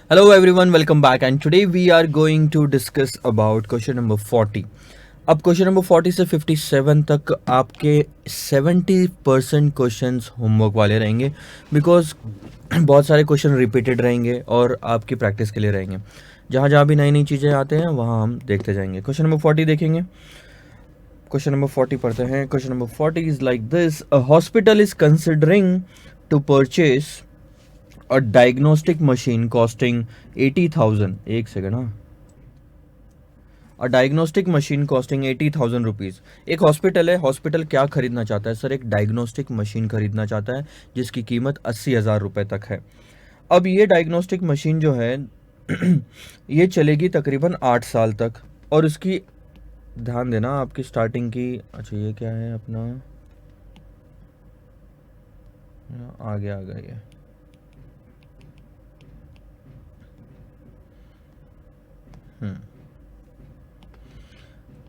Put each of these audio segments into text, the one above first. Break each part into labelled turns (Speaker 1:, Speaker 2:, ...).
Speaker 1: Hello everyone, welcome back and today we are going to discuss about question number 40. अब question number 40 से 57 तक आपके 70% questions homework वाले रहेंगे बिकॉज बहुत सारे क्वेश्चन रिपीटेड रहेंगे और आपकी प्रैक्टिस के लिए रहेंगे। जहाँ जहाँ भी नई नई चीज़ें आते हैं वहाँ हम देखते जाएंगे। क्वेश्चन नंबर 40 देखेंगे। क्वेश्चन नंबर 40 पढ़ते हैं। Question number 40 is like this: a hospital is considering to purchase a diagnostic machine costing 80,000. एक सेकंड। हाँ, a diagnostic machine costing 80,000 rupees. एक हॉस्पिटल है, हॉस्पिटल क्या खरीदना चाहता है सर? एक डायग्नोस्टिक मशीन खरीदना चाहता है जिसकी कीमत 80,000 रुपये तक है। अब ये डायग्नोस्टिक मशीन जो है ये चलेगी तकरीबन 8 साल तक और उसकी, ध्यान देना आपकी स्टार्टिंग की, अच्छा ये क्या है अपना, आगे आ गया ये। हम्म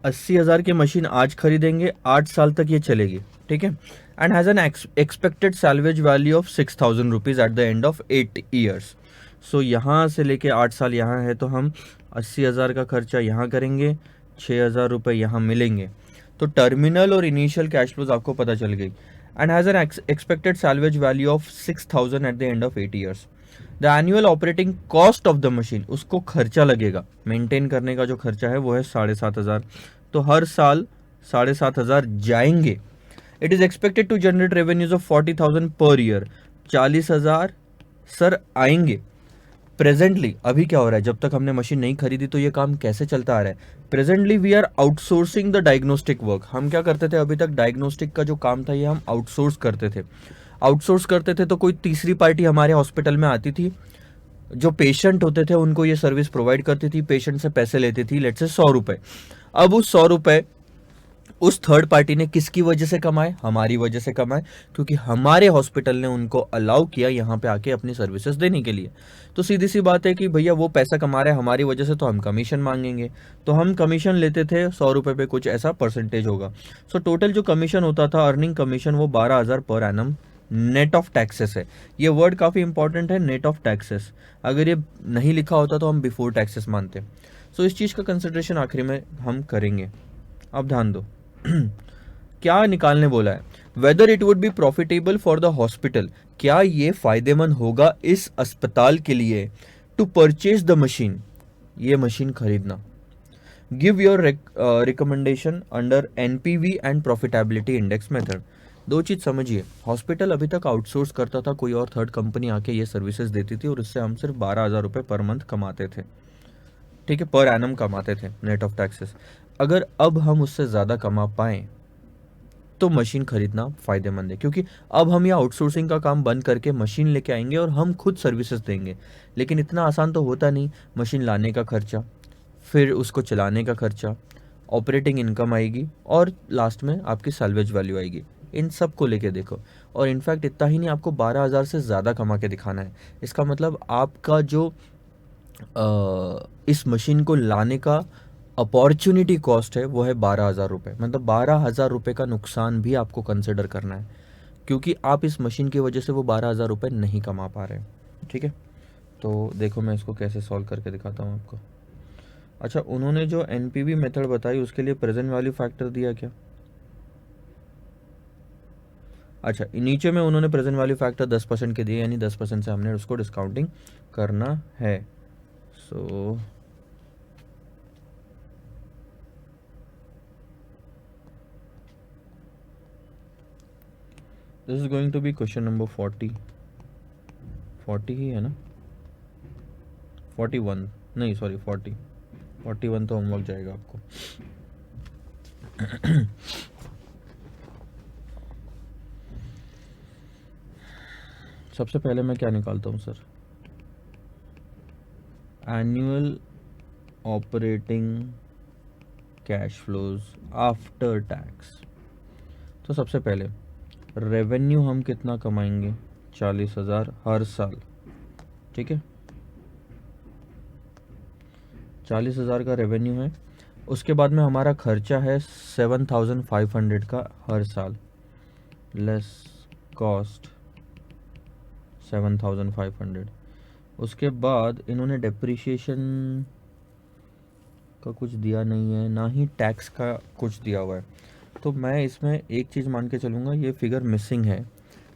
Speaker 1: 80,000 की मशीन आज खरीदेंगे, 8 साल तक ये चलेगी, ठीक है। And has an expected salvage value of 6,000 rupees at the end of 8 years. So यहाँ से लेके 8 साल यहाँ है तो हम 80,000 का खर्चा यहाँ करेंगे, 6,000 रुपये यहाँ मिलेंगे। तो टर्मिनल और इनिशियल कैश फ्लोज आपको पता चल गई। And has an expected salvage value of 6,000 eight the end of 8 years. The annual operating cost of the machine, उसको खर्चा लगेगा, मेंटेन करने का जो खर्चा है वो है 7,500। तो हर साल 7,500 जाएंगे। It is expected to generate revenues of 40,000 per year. 40,000 sir आएंगे। प्रेजेंटली अभी क्या हो रहा है, जब तक हमने मशीन नहीं खरीदी तो ये काम कैसे चलता आ रहा है? Presently we are outsourcing the diagnostic work. हम क्या करते थे अभी तक? डायग्नोस्टिक का जो काम था ये हम आउटसोर्स करते थे। आउटसोर्स करते थे तो कोई तीसरी पार्टी हमारे हॉस्पिटल में आती थी, जो पेशेंट होते थे उनको ये सर्विस प्रोवाइड करती थी, पेशेंट से पैसे लेती थी, लेट्स से 100 रुपए। अब उस 100 रुपए उस थर्ड पार्टी ने किसकी वजह से कमाए? हमारी वजह से कमाए, क्योंकि हमारे हॉस्पिटल ने उनको अलाउ किया यहाँ पे आके अपनी सर्विसेज देने के लिए। तो सीधी सी बात है कि भैया वो पैसा कमा रहे हैं हमारी वजह से, तो हम कमीशन मांगेंगे। तो हम कमीशन लेते थे 100 रुपये पे, कुछ ऐसा परसेंटेज होगा। सो टोटल जो कमीशन होता था, अर्निंग कमीशन, वो 12,000 per annum net of taxes है। ये वर्ड काफ़ी इंपॉर्टेंट है, नेट ऑफ टैक्सेस। अगर ये नहीं लिखा होता तो हम बिफोर टैक्सेस मानते। सो इस चीज़ का कंसिडरेशन आखिरी में हम करेंगे। अब ध्यान दो क्या निकालने बोला है? Whether it would be profitable for the hospital, क्या ये फायदेमंद होगा इस अस्पताल के लिए टू परचेज द मशीन, ये मशीन खरीदना। Give your recommendation under NPV and profitability index method. दो चीज समझिए, हॉस्पिटल अभी तक आउटसोर्स करता था, कोई और थर्ड कंपनी आके ये सर्विसेज देती थी और इससे हम सिर्फ 12,000 रुपये पर मंथ कमाते थे, ठीक है, पर एनम कमाते थे नेट ऑफ टैक्सेस। अगर अब हम उससे ज़्यादा कमा पाएँ तो मशीन खरीदना फ़ायदेमंद है, क्योंकि अब हम ये आउटसोर्सिंग का काम बंद करके मशीन लेके आएंगे और हम खुद सर्विसेज देंगे। लेकिन इतना आसान तो होता नहीं। मशीन लाने का खर्चा, फिर उसको चलाने का खर्चा, ऑपरेटिंग इनकम आएगी और लास्ट में आपकी सैल्वेज वैल्यू आएगी। इन सब को लेके देखो। और इनफैक्ट इतना ही नहीं, आपको 12,000 से ज़्यादा कमा के दिखाना है। इसका मतलब आपका जो इस मशीन को लाने का अपॉर्चुनिटी कॉस्ट है वो है 12,000 रुपये। मतलब 12,000 रुपये का नुकसान भी आपको कंसिडर करना है, क्योंकि आप इस मशीन की वजह से वो 12,000 रुपये नहीं कमा पा रहे हैं, ठीक है। तो देखो मैं इसको कैसे सॉल्व करके दिखाता हूँ आपको। अच्छा, उन्होंने जो एनपीवी मेथड बताई उसके लिए प्रेजेंट वैल्यू फैक्टर दिया क्या? अच्छा, नीचे में उन्होंने प्रेजेंट वैल्यू फैक्टर 10% के दिए, यानी 10% से हमने उसको डिस्काउंटिंग करना है। So this is going to be question number 40 ही है ना? 41 नहीं, सॉरी 41 तो होमवर्क जाएगा आपको। सबसे पहले मैं क्या निकालता हूँ sir? Annual operating cash flows after tax. तो सबसे पहले रेवेन्यू हम कितना कमाएंगे? 40,000 हर साल, ठीक है। 40,000 का रेवेन्यू है। उसके बाद में हमारा खर्चा है 7,500 का हर साल, लेस कॉस्ट 7,500। उसके बाद इन्होंने डेप्रिसिएशन का कुछ दिया नहीं है, ना ही टैक्स का कुछ दिया हुआ है। तो मैं इसमें एक चीज़ मान के चलूँगा, ये फिगर मिसिंग है।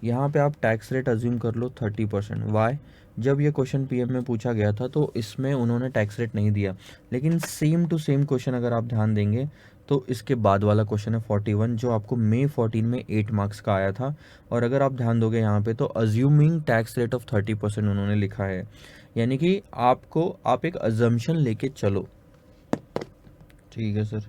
Speaker 1: यहाँ पे आप टैक्स रेट अज्यूम कर लो 30%। वाई? जब ये क्वेश्चन पीएम में पूछा गया था तो इसमें उन्होंने टैक्स रेट नहीं दिया, लेकिन सेम टू सेम क्वेश्चन अगर आप ध्यान देंगे तो इसके बाद वाला क्वेश्चन है 41, जो आपको मई 14 में 8 मार्क्स का आया था। और अगर आप ध्यान दोगे यहाँ पे तो अज्यूमिंग टैक्स रेट ऑफ 30% उन्होंने लिखा है, यानी कि आप एक अजम्पशन लेके चलो। ठीक है सर,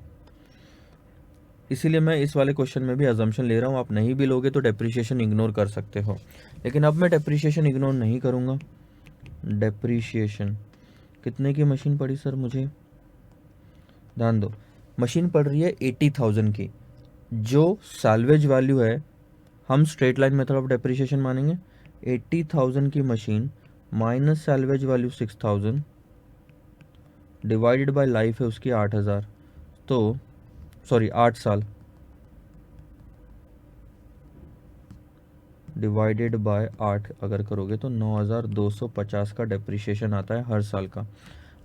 Speaker 1: इसीलिए मैं इस वाले क्वेश्चन में भी अजम्पशन ले रहा हूँ। आप नहीं भी लोगे तो डेप्रिसिएशन इग्नोर कर सकते हो, लेकिन अब मैं डेप्रिसिएशन इग्नोर नहीं करूँगा। डेप्रिसिएशन कितने की मशीन पड़ी सर मुझे? ध्यान दो, मशीन पड़ रही है 80,000 की। जो सैल्वेज वैल्यू है, हम straight line method of depreciation मानेंगे। 80,000 की machine minus salvage value 6,000 divided by life है उसकी 8,000, तो सॉरी 8 साल डिवाइडेड बाय 8 अगर करोगे तो 9,250 का डेप्रिसिएशन आता है हर साल का।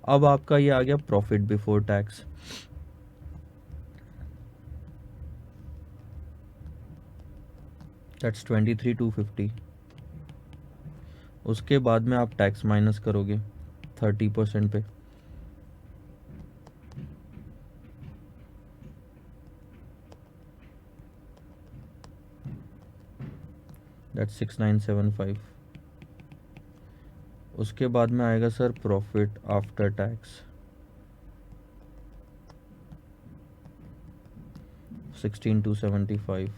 Speaker 1: अब आपका ये आ गया प्रॉफिट बिफोर टैक्स। दैट्स 23,250। उसके बाद में आप टैक्स माइनस करोगे 30% पे, दैट्स 6,975। उसके बाद में आएगा sir profit after tax 16,275।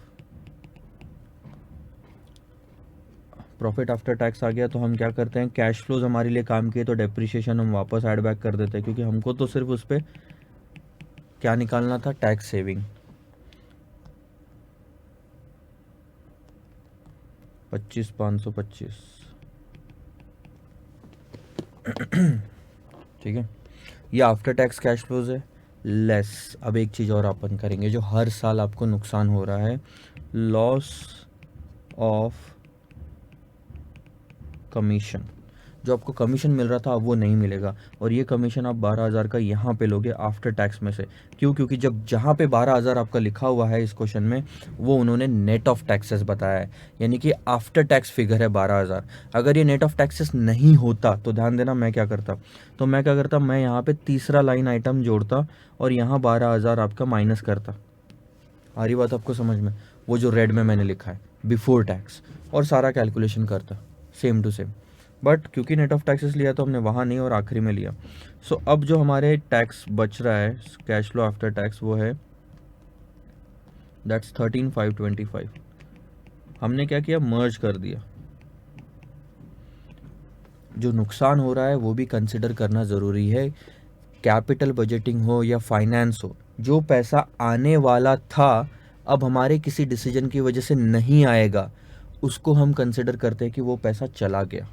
Speaker 1: Profit after tax आ गया तो हम क्या करते हैं, कैश फ्लोज हमारे लिए काम किए तो डेप्रिसिएशन हम वापस ऐड बैक कर देते हैं, क्योंकि हमको तो सिर्फ उस पर क्या निकालना था, टैक्स सेविंग। 25,525। ठीक है, ये आफ्टर टैक्स कैश फ्लोज है लेस। अब एक चीज़ और अपन करेंगे, जो हर साल आपको नुकसान हो रहा है, लॉस ऑफ कमीशन। जो आपको कमीशन मिल रहा था अब वो नहीं मिलेगा, और ये कमीशन आप 12,000 का यहाँ पे लोगे आफ्टर टैक्स में से। क्यों? क्योंकि जब जहाँ पे 12,000 आपका लिखा हुआ है इस क्वेश्चन में, वो उन्होंने नेट ऑफ टैक्सेस बताया है, यानी कि आफ्टर टैक्स फिगर है 12,000। अगर ये नेट ऑफ टैक्सेस नहीं होता तो ध्यान देना मैं क्या करता, मैं यहाँ पे तीसरा लाइन आइटम जोड़ता और यहाँ 12,000 आपका माइनस करता। आ रही बात आपको समझ में? वो जो रेड में मैंने लिखा है बिफोर टैक्स, और सारा कैलकुलेशन करता सेम टू सेम। बट क्योंकि नेट ऑफ टैक्सेस लिया तो हमने वहाँ नहीं और आखिरी में लिया। सो अब जो हमारे टैक्स बच रहा है कैश फ्लो आफ्टर टैक्स, वो है दैट्स 13,525। हमने क्या किया, मर्ज कर दिया। जो नुकसान हो रहा है वो भी कंसिडर करना ज़रूरी है। कैपिटल बजटिंग हो या फाइनेंस हो, जो पैसा आने वाला था अब हमारे किसी डिसीजन की वजह से नहीं आएगा, उसको हम कंसिडर करते हैं कि वो पैसा चला गया।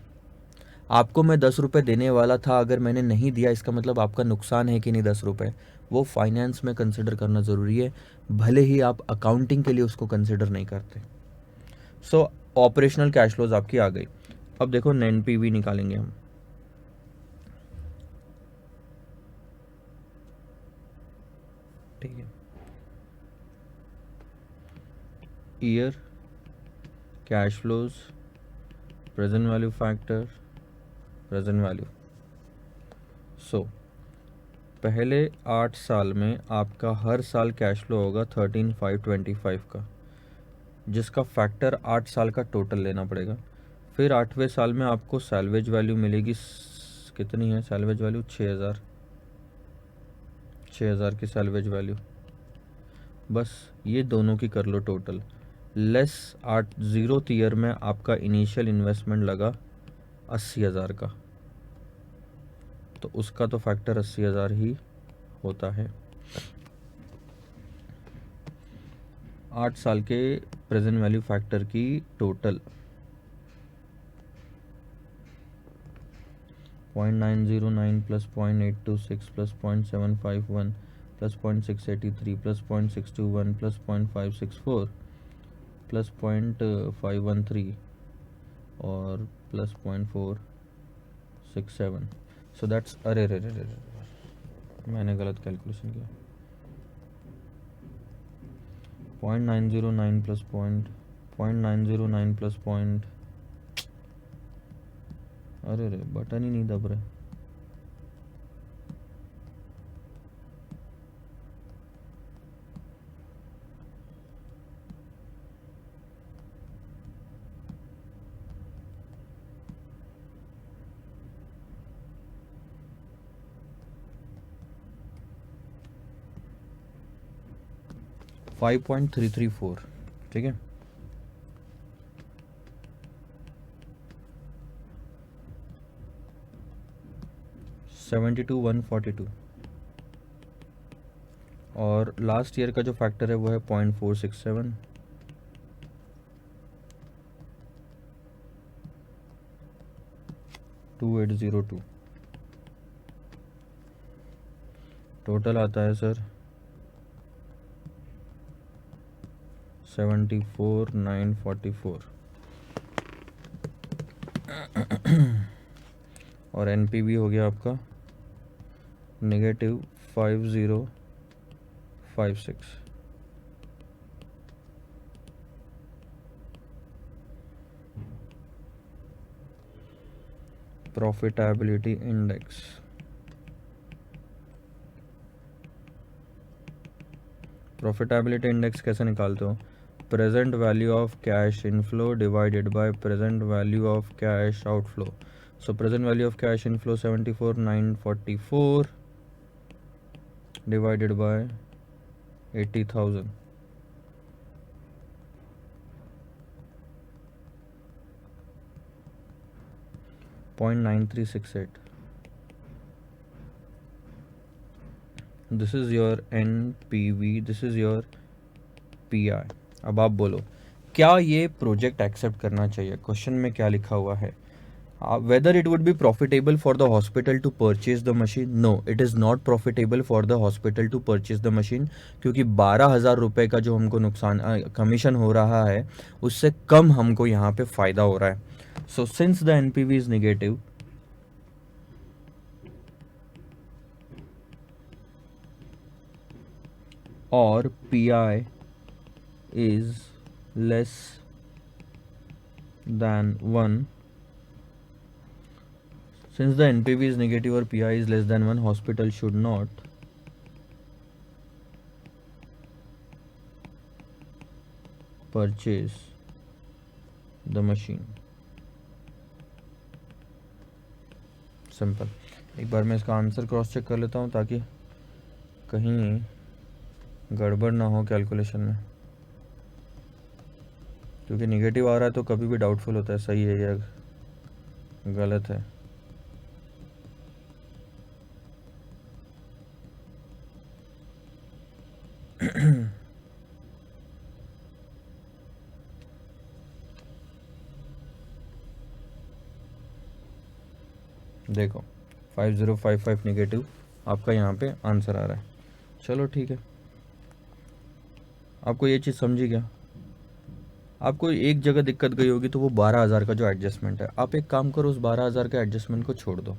Speaker 1: आपको मैं 10 रुपये देने वाला था, अगर मैंने नहीं दिया इसका मतलब आपका नुकसान है कि नहीं 10 रुपये, वो फाइनेंस में कंसिडर करना ज़रूरी है, भले ही आप अकाउंटिंग के लिए उसको कंसिडर नहीं करते। सो ऑपरेशनल कैश फ्लोज आपकी आ गई। अब देखो एनपीवी निकालेंगे हम। ठीक है, year, cash flows, present value factor, present value. So पहले 8 साल में आपका हर साल कैश फ्लो होगा 13,525 का, जिसका फैक्टर 8 साल का टोटल लेना पड़ेगा। फिर 8वें साल में आपको सैल्वेज वैल्यू मिलेगी, कितनी है सैल्वेज वैल्यू? 6,000। 6,000 की सैल्वेज वैल्यू, बस ये दोनों की कर लो टोटल, लेस 0th ईयर में आपका इनिशियल इन्वेस्टमेंट लगा 80,000 का, तो उसका तो फैक्टर 80,000 ही होता है। 8 साल के प्रेजेंट वैल्यू फैक्टर की total 0.909 plus 0.826 plus 0.751 plus 0.683 plus 0.621 plus 0.564 plus 0.513 और प्लस 0.4 67, सो दैट्स, अरे रे रे रे रे, मैंने गलत कैलकुलेशन किया। 0.909 प्लस पॉइंट 0.909 प्लस पॉइंट, अरे रे बटन ही नहीं दब रहे। $5.334, ठीक है। $72,142, और लास्ट ईयर का जो फैक्टर है वो है 0.467, $2,802। टोटल आता है सर 74,944, और एनपीवी हो गया आपका -5056। प्रॉफिटेबिलिटी इंडेक्स, प्रॉफिटेबिलिटी इंडेक्स कैसे निकालते हो? Present value of cash inflow divided by present value of cash outflow. So present value of cash inflow 74,944 divided by 80,000, .9368। This is your NPV, this is your pi. अब आप बोलो, क्या ये project accept करना चाहिए? क्वेश्चन में क्या लिखा हुआ है? Whether it would be profitable for the hospital to purchase the machine? No, it is not profitable for the hospital to purchase the machine, क्योंकि 12,000 रुपये का जो हमको नुकसान कमीशन हो रहा है उससे कम हमको यहाँ पे फायदा हो रहा है। So since the NPV is negative, और PI is less than 1, since the NPV is negative or PI is less than 1, hospital should not purchase the machine। Simple. एक बार मैं इसका आंसर क्रॉस चेक कर लेता हूँ ताकि कहीं गड़बड़ ना हो कैलकुलेशन में, क्योंकि निगेटिव आ रहा है तो कभी भी डाउटफुल होता है सही है या गलत है। देखो 5055 नेगेटिव आपका यहाँ पे आंसर आ रहा है। चलो ठीक है, आपको ये चीज़ समझी क्या? आपको एक जगह दिक्कत गई होगी तो वो 12,000 का जो एडजस्टमेंट है, आप एक काम करो उस 12,000 के एडजस्टमेंट को छोड़ दो,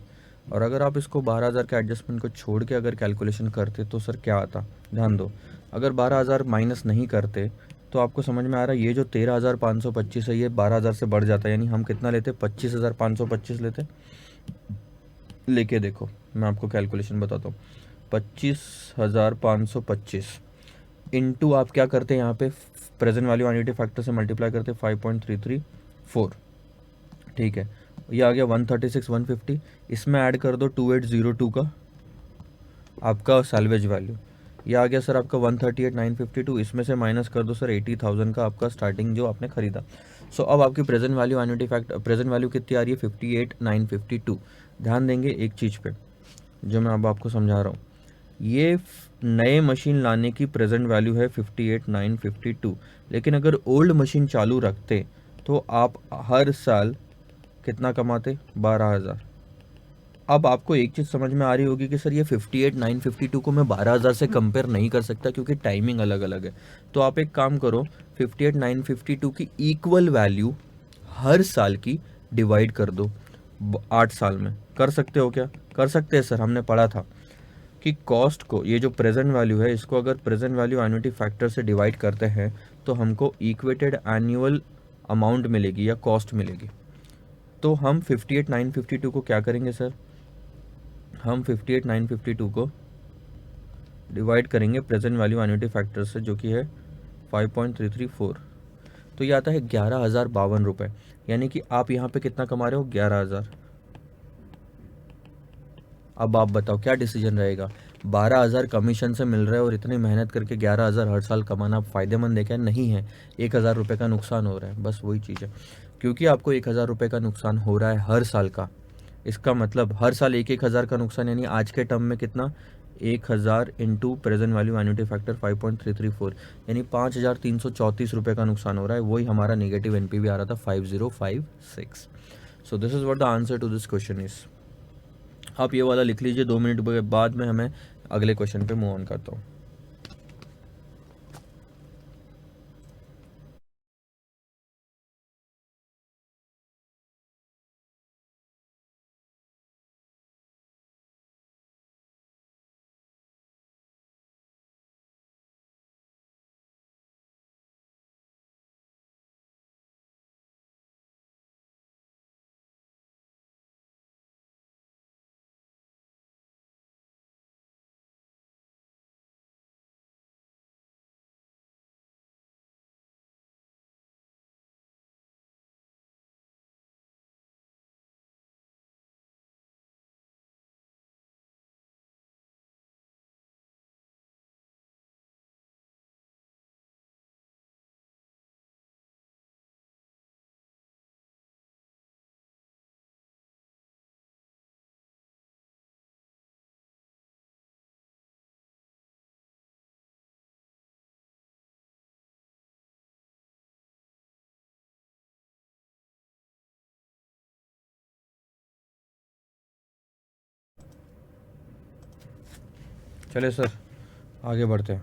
Speaker 1: और अगर आप इसको 12,000 के एडजस्टमेंट को छोड़ के अगर कैलकुलेशन करते तो सर क्या आता? ध्यान दो, अगर 12,000 माइनस नहीं करते तो आपको समझ में आ रहा है ये जो 13,525 है ये 12,000 से बढ़ जाता है, यानी हम कितना लेते? 25,525 लेते। लेके देखो मैं आपको कैलकुलेशन बताता हूँ। 25,525 इंटू आप क्या करते हैं यहाँ पे प्रेजेंट वैल्यू एन्युटी फैक्टर से मल्टीप्लाई करते 5.334, ठीक है। ये आ गया 136,150, इसमें ऐड कर दो 2802 का आपका सैल्वेज वैल्यू, ये आ गया सर आपका 138,952, इसमें से माइनस कर दो सर 80,000 का आपका स्टार्टिंग जो आपने खरीदा। सो अब आपकी present value annuity factor present value कितनी आ रही है? 58,952। ध्यान देंगे एक चीज़ पे जो मैं अब आपको समझा रहा हूँ, ये नए मशीन लाने की प्रेजेंट वैल्यू है 58,952, लेकिन अगर ओल्ड मशीन चालू रखते तो आप हर साल कितना कमाते? 12,000। अब आपको एक चीज़ समझ में आ रही होगी कि सर ये 58,952 को मैं 12,000 से कंपेयर नहीं कर सकता क्योंकि टाइमिंग अलग अलग है। तो आप एक काम करो, 58,952 की इक्वल वैल्यू हर साल की डिवाइड कर दो 8 साल में, कर सकते हो क्या? कर सकते हैं सर, हमने पढ़ा था कि कॉस्ट को, ये जो प्रेजेंट वैल्यू है इसको अगर प्रेजेंट वैल्यू एन्युटी फैक्टर से डिवाइड करते हैं तो हमको इक्वेटेड एनुअल अमाउंट मिलेगी या कॉस्ट मिलेगी। तो हम 58,952 को क्या करेंगे सर, हम 58,952 को डिवाइड करेंगे प्रेजेंट वैल्यू एन्युटी फैक्टर से, जो कि है 5.334। तो ये आता है 11,052 रुपये। यानी कि आप यहाँ पे कितना कमा रहे हो, 11,000। अब आप बताओ क्या डिसीजन रहेगा? 12,000 कमीशन से मिल रहा है और इतनी मेहनत करके 11,000 हर साल कमाना फ़ायदेमंद है क्या? नहीं है। 1,000 रुपये का नुकसान हो रहा है, बस वही चीज़ है। क्योंकि आपको 1,000 रुपये का नुकसान हो रहा है हर साल का, इसका मतलब हर साल 1,000 का नुकसान, यानी आज के टर्म में कितना, 1,000 into present value annuity factor 5.334, यानी 5,334 का नुकसान हो रहा है। वही हमारा नेगेटिव एनपीवी आ रहा था 5056। So this is what the answer to this question is. आप ये वाला लिख लीजिए, 2 मिनट के बाद में हमें अगले क्वेश्चन पे मूव ऑन करता हूँ। चलिए सर आगे बढ़ते हैं,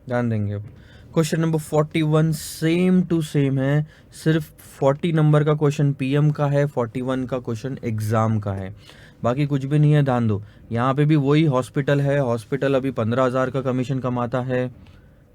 Speaker 1: ध्यान देंगे अब। Question number 41 same to same है, सिर्फ 40 नंबर का क्वेश्चन पीएम का है, 41 का क्वेश्चन एग्जाम का है, बाकी कुछ भी नहीं है। ध्यान दो, यहाँ पे भी वही हॉस्पिटल है, हॉस्पिटल अभी 15,000 का कमीशन कमाता है,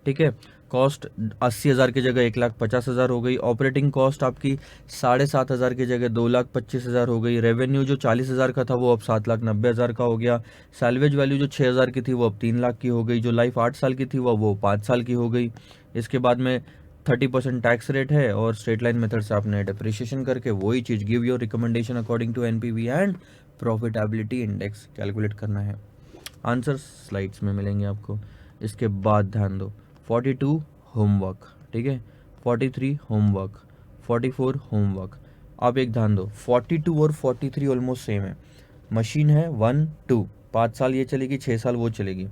Speaker 1: ठीक है। कॉस्ट 80,000 की जगह 1,50,000 हो गई। ऑपरेटिंग कॉस्ट आपकी 7,500 की जगह 2,25,000 हो गई। रेवेन्यू जो 40,000 का था वो अब 7,90,000 का हो गया। सैलवेज वैल्यू जो 6,000 की थी वो अब 3,00,000 की हो गई। जो लाइफ 8 साल की थी वो 5 साल की हो गई। इसके बाद में 30% टैक्स रेट है और स्ट्रेट लाइन मेथड से आपने डिप्रिशिएशन करके वही चीज़ give your recommendation according to NPV and profitability index calculate करना है। आंसर स्लाइड्स में मिलेंगे आपको। इसके बाद ध्यान दो, 42 होमवर्क, ठीक है, 43 होमवर्क, 44 होमवर्क। अब एक ध्यान दो, 42 और 43 ऑलमोस्ट सेम है। मशीन है 1 2, 5 साल ये चलेगी, 6 साल वो चलेगी।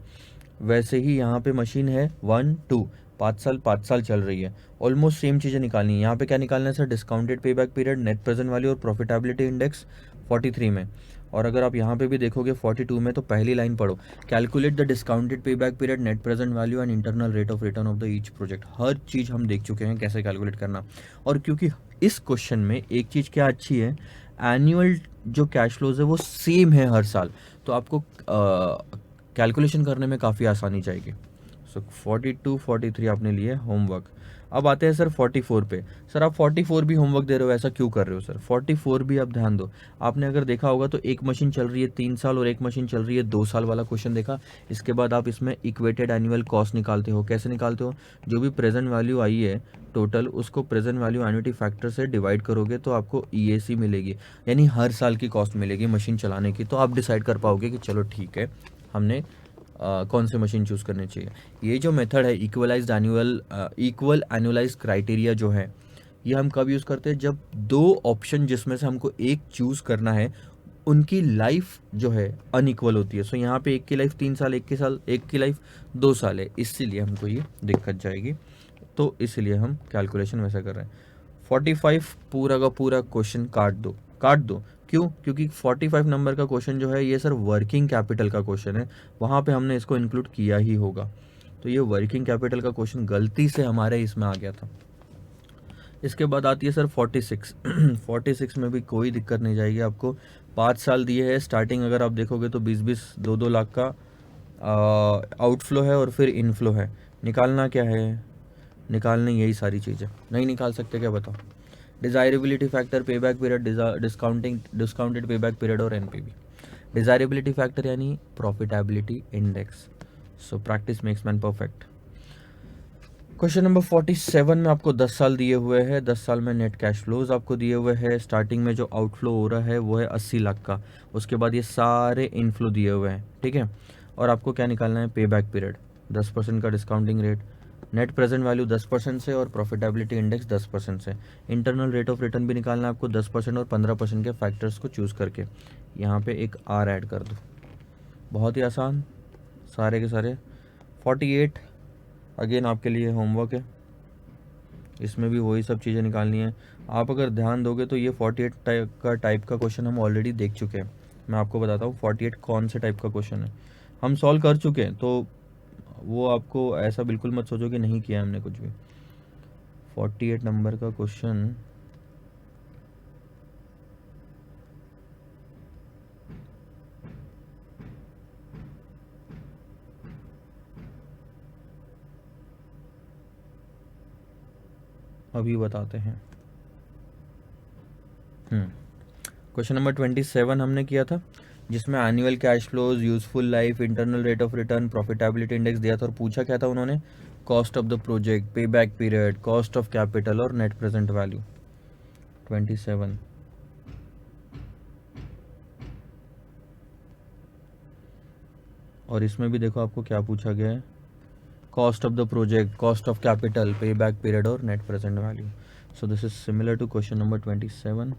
Speaker 1: वैसे ही यहाँ पे मशीन है 1 2, 5 साल चल रही है। ऑलमोस्ट सेम चीज़ें निकालनी है। यहाँ पे क्या निकालना है sir, discounted pay back period, net present value और प्रॉफिटेबिलिटी इंडेक्स 43 में। और अगर आप यहाँ पे भी देखोगे 42 में, तो पहली लाइन पढ़ो, कैलकुलेट द डिस्काउंटेड पे back period, net present value and internal rate of return of the each project. हर चीज़ हम देख चुके हैं कैसे कैलकुलेट करना। और क्योंकि इस क्वेश्चन में एक चीज़ क्या अच्छी है, एनुअल जो कैश फ्लोज है वो सेम है हर साल, तो आपको कैलकुलेशन करने में काफ़ी आसानी जाएगी। सो 42 43 आपने लिए होमवर्क। अब आते हैं सर 44 पे। सर आप 44 भी होमवर्क दे रहे हो, ऐसा क्यों कर रहे हो सर? 44 भी अब ध्यान दो, आपने अगर देखा होगा तो एक मशीन चल रही है 3 साल और एक मशीन चल रही है 2 साल वाला क्वेश्चन देखा। इसके बाद आप इसमें इक्वेटेड एनुअल कॉस्ट निकालते हो। कैसे निकालते हो? जो भी प्रेजेंट वैल्यू आई है टोटल, उसको प्रेजेंट वैल्यू एन्युटी फैक्टर से डिवाइड करोगे तो आपको ईएसी मिलेगी, यानी हर साल की कॉस्ट मिलेगी मशीन चलाने की। तो आप डिसाइड कर पाओगे कि चलो ठीक है, हमने कौन से मशीन चूज़ करनी चाहिए। ये जो मेथड है इक्वल एनुअलाइज क्राइटेरिया जो है, ये हम कब यूज़ करते हैं, जब दो ऑप्शन जिसमें से हमको एक चूज़ करना है उनकी लाइफ जो है अनइक्वल होती है। सो यहाँ पे एक की लाइफ 3 साल, एक की लाइफ 2 साल है, इसीलिए हमको ये दिक्कत जाएगी। तो इसलिए हम कैलकुलेशन वैसा कर रहे हैं। 45 पूरा का पूरा क्वेश्चन काट दो। क्यों? क्योंकि 45 नंबर का क्वेश्चन जो है ये सर वर्किंग कैपिटल का क्वेश्चन है, वहाँ पे हमने इसको इंक्लूड किया ही होगा। तो ये वर्किंग कैपिटल का क्वेश्चन गलती से हमारे इसमें आ गया था। इसके बाद आती है सर 46 46 में भी कोई दिक्कत नहीं जाएगी आपको। 5 साल दिए है, स्टार्टिंग अगर आप देखोगे तो 20-20 2-2 लाख का आउटफ्लो है और फिर इनफ्लो है। निकालना क्या है, निकालने यही सारी चीज़ें, नहीं निकाल सकते क्या बताओ। डिज़ायरेबिलिटी फैक्टर, पे back period, discounted pay back period और एनपीवी। डिज़ायरेबिलिटी फैक्टर यानी profitability index. So practice makes man perfect. Question number 47 में आपको 10 साल दिए हुए हैं, 10 साल में नेट कैश फ्लोज आपको दिए हुए हैं। स्टार्टिंग में जो आउटफ्लो हो रहा है वो है 80 लाख का, उसके बाद ये सारे इनफ्लो दिए हुए हैं, ठीक है। और आपको क्या निकालना है, पे बैक पीरियड, 10% का discounting rate, net present value 10% से और प्रॉफिटेबिलिटी इंडेक्स 10% से। इंटरनल रेट ऑफ रिटर्न भी निकालना है आपको 10% और 15% के फैक्टर्स को चूज़ करके। यहाँ पे एक आर ऐड कर दो, बहुत ही आसान, सारे के सारे। 48 अगेन आपके लिए होमवर्क है, इसमें भी वही सब चीज़ें निकालनी है। आप अगर ध्यान दोगे तो ये 48 टाइप का क्वेश्चन हम ऑलरेडी देख चुके हैं। मैं आपको बताता हूँ 48 कौन से टाइप का क्वेश्चन है, हम सॉल्व कर चुके हैं, तो वो आपको ऐसा बिल्कुल मत सोचो कि नहीं किया हमने कुछ भी। 48 नंबर का क्वेश्चन अभी बताते हैं। क्वेश्चन नंबर 27 हमने किया था, जिसमें annual cash flows, useful life, internal rate of return, profitability index दिया था और पूछा क्या था उन्होंने, कॉस्ट ऑफ द प्रोजेक्ट, पे back period, cost of capital और नेट प्रेजेंट वैल्यू। 27 और इसमें भी देखो आपको क्या पूछा गया है, cost of the project, cost of capital, pay back period और net present value. So this is similar to question number 27।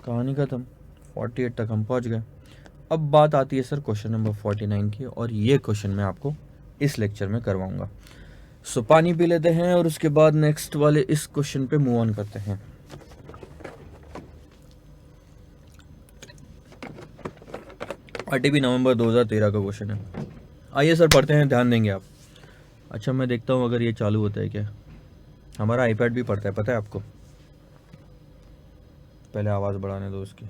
Speaker 1: कहानी खत्म, 48 तक हम पहुंच गए। अब बात आती है सर क्वेश्चन नंबर 49 की, और ये क्वेश्चन मैं आपको इस लेक्चर में करवाऊंगा। सो पानी पी लेते हैं और उसके बाद नेक्स्ट वाले इस क्वेश्चन पे मूव ऑन करते हैं। आरटीपी नवंबर 2013 का क्वेश्चन है। आइए सर पढ़ते हैं, ध्यान देंगे आप। अच्छा मैं देखता हूँ अगर ये चालू होता है क्या। हमारा आईपैड भी पढ़ता है, पता है आपको। पहले आवाज़ बढ़ाने दो उसकी।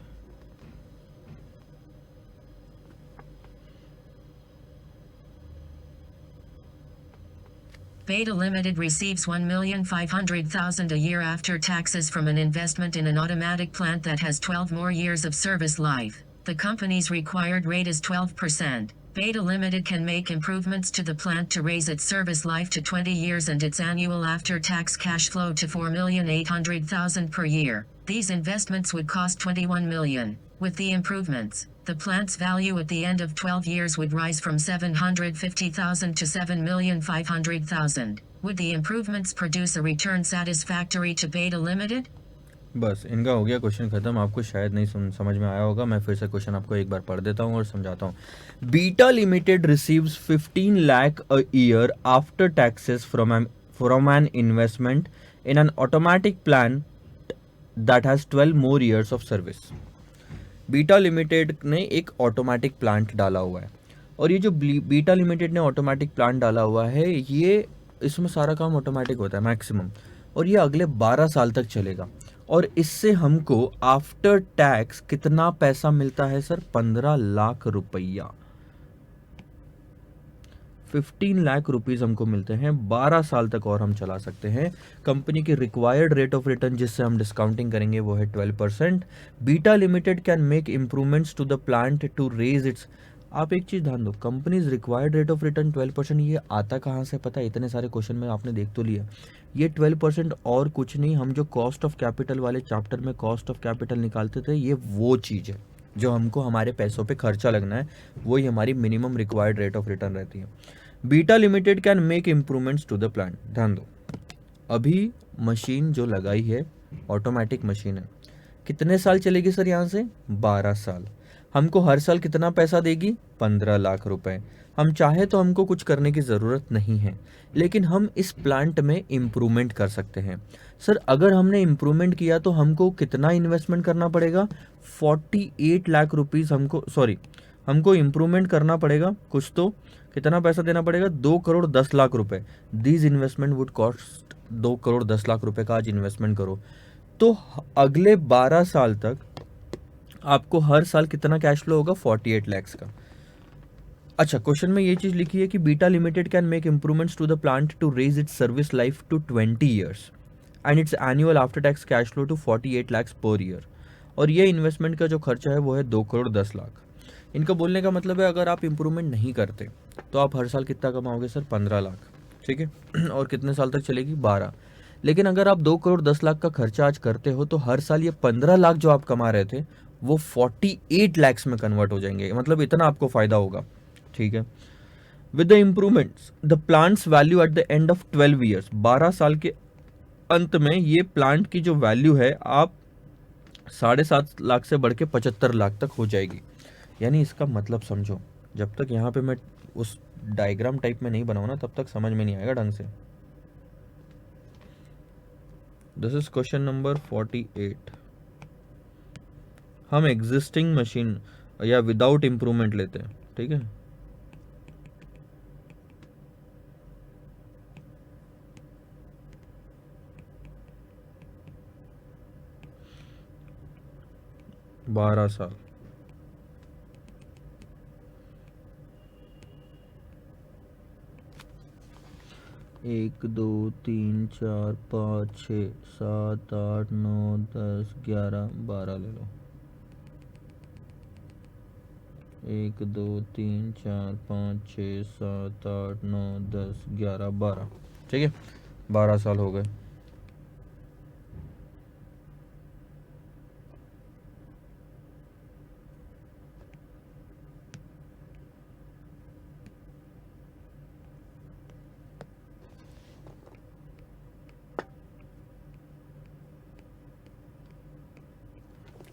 Speaker 2: Beta Limited receives $1,500,000 a year after taxes from an investment in an automatic plant that has 12 more years of service life. The company's required rate is 12%. Beta Limited can make improvements to the plant to raise its service life to 20 years and its annual after-tax cash flow to $4,800,000 per year. These investments would cost $21 million. With the improvements, the plant's value at the end of 12 years would rise from $750,000 to $7,500,000. Would the improvements produce a return satisfactory to Beta Limited?
Speaker 1: बस इनका हो गया question खत्म। आपको शायद नहीं समझ में आया होगा, मैं फिर से क्वेश्चन आपको एक बार पढ़ देता हूँ और समझाता हूँ। Beta limited receives 15 lakh a year after taxes from an investment in an automatic plan that has 12 more years of service. Beta limited ने एक ऑटोमेटिक प्लांट डाला हुआ है, और ये जो बीटा लिमिटेड ने ऑटोमेटिक प्लांट डाला हुआ है, ये इसमें सारा काम ऑटोमेटिक होता है मैक्सिमम, और ये अगले 12 साल तक चलेगा। और इससे हमको आफ्टर टैक्स कितना पैसा मिलता है सर, 15 लाख रुपया। 15 लाख रुपीस हमको मिलते हैं, 12 साल तक और हम चला सकते हैं। कंपनी की रिक्वायर्ड रेट ऑफ रिटर्न जिससे हम डिस्काउंटिंग करेंगे वो है 12%। Beta Limited can make improvements to the plant to raise its. आप एक चीज ध्यान दो, companies required rate of return 12%, ये आता कहाँ से पता है, इतने सारे क्वेश्चन में आपने देख तो लिया। ये 12% और कुछ नहीं, हम जो कॉस्ट ऑफ कैपिटल वाले चैप्टर में कॉस्ट ऑफ कैपिटल निकालते थे, ये वो चीज़ है जो हमको हमारे पैसों पे खर्चा लगना है, वही हमारी minimum required rate of return रहती है। Beta Limited can make improvements to the plant. ध्यान दो, अभी मशीन जो लगाई है ऑटोमेटिक मशीन है, कितने साल चलेगी सर यहाँ से, 12 साल। हमको हर साल कितना पैसा देगी, 15 लाख रुपए। हम चाहे तो हमको कुछ करने की ज़रूरत नहीं है, लेकिन हम इस प्लांट में इम्प्रूवमेंट कर सकते हैं। सर अगर हमने इम्प्रूवमेंट किया तो हमको कितना इन्वेस्टमेंट करना पड़ेगा, 48 लाख रुपीज़ हमको, सॉरी हमको इम्प्रूवमेंट करना पड़ेगा कुछ, तो कितना पैसा देना पड़ेगा, 2 करोड़ 10 लाख रुपए। These investment would cost 2 crore 10 lakh रुपए का आज इन्वेस्टमेंट करो, तो अगले 12 साल तक आपको हर साल कितना कैश फ्लो होगा, 48 लैक्स का। अच्छा, क्वेश्चन में ये चीज लिखी है कि Beta Limited can make improvements to the plant to raise its service life to 20 years and its annual after tax cash flow to 48 lakhs per year. और ये इन्वेस्टमेंट का जो खर्चा है वो है 2 करोड़ 10 लाख। इनका बोलने का मतलब है अगर आप इम्प्रूवमेंट नहीं करते तो आप हर साल कितना कमाओगे सर, 15 लाख, ठीक है। और कितने साल तक चलेगी, 12। लेकिन अगर आप 2 करोड़ 10 लाख का खर्चा आज करते हो तो हर साल ये 15 लाख जो आप कमा रहे थे वो 48 लैक्स में कन्वर्ट हो जाएंगे, मतलब इतना आपको फायदा होगा, ठीक है। With the improvements the plants value eight the end of 12 years, 12 साल के अंत में ये प्लांट की जो वैल्यू है आप 7.5 लाख से बढ़ के 75 लाख तक हो जाएगी। यानी इसका मतलब समझो, जब तक यहाँ पे मैं उस डायग्राम टाइप में नहीं बनाऊँ ना तब तक समझ में नहीं आएगा ढंग से। This is question number 48। हम एग्जिस्टिंग मशीन या विदाउट इम्प्रूवमेंट लेते हैं, ठीक है। बारह साल, एक 2 3 4 5 6 7 8 9 10 11 12 ले लो, 1 2 3 4 5 6 7 8 9 10 11 12, ठीक है। 12 साल हो गए।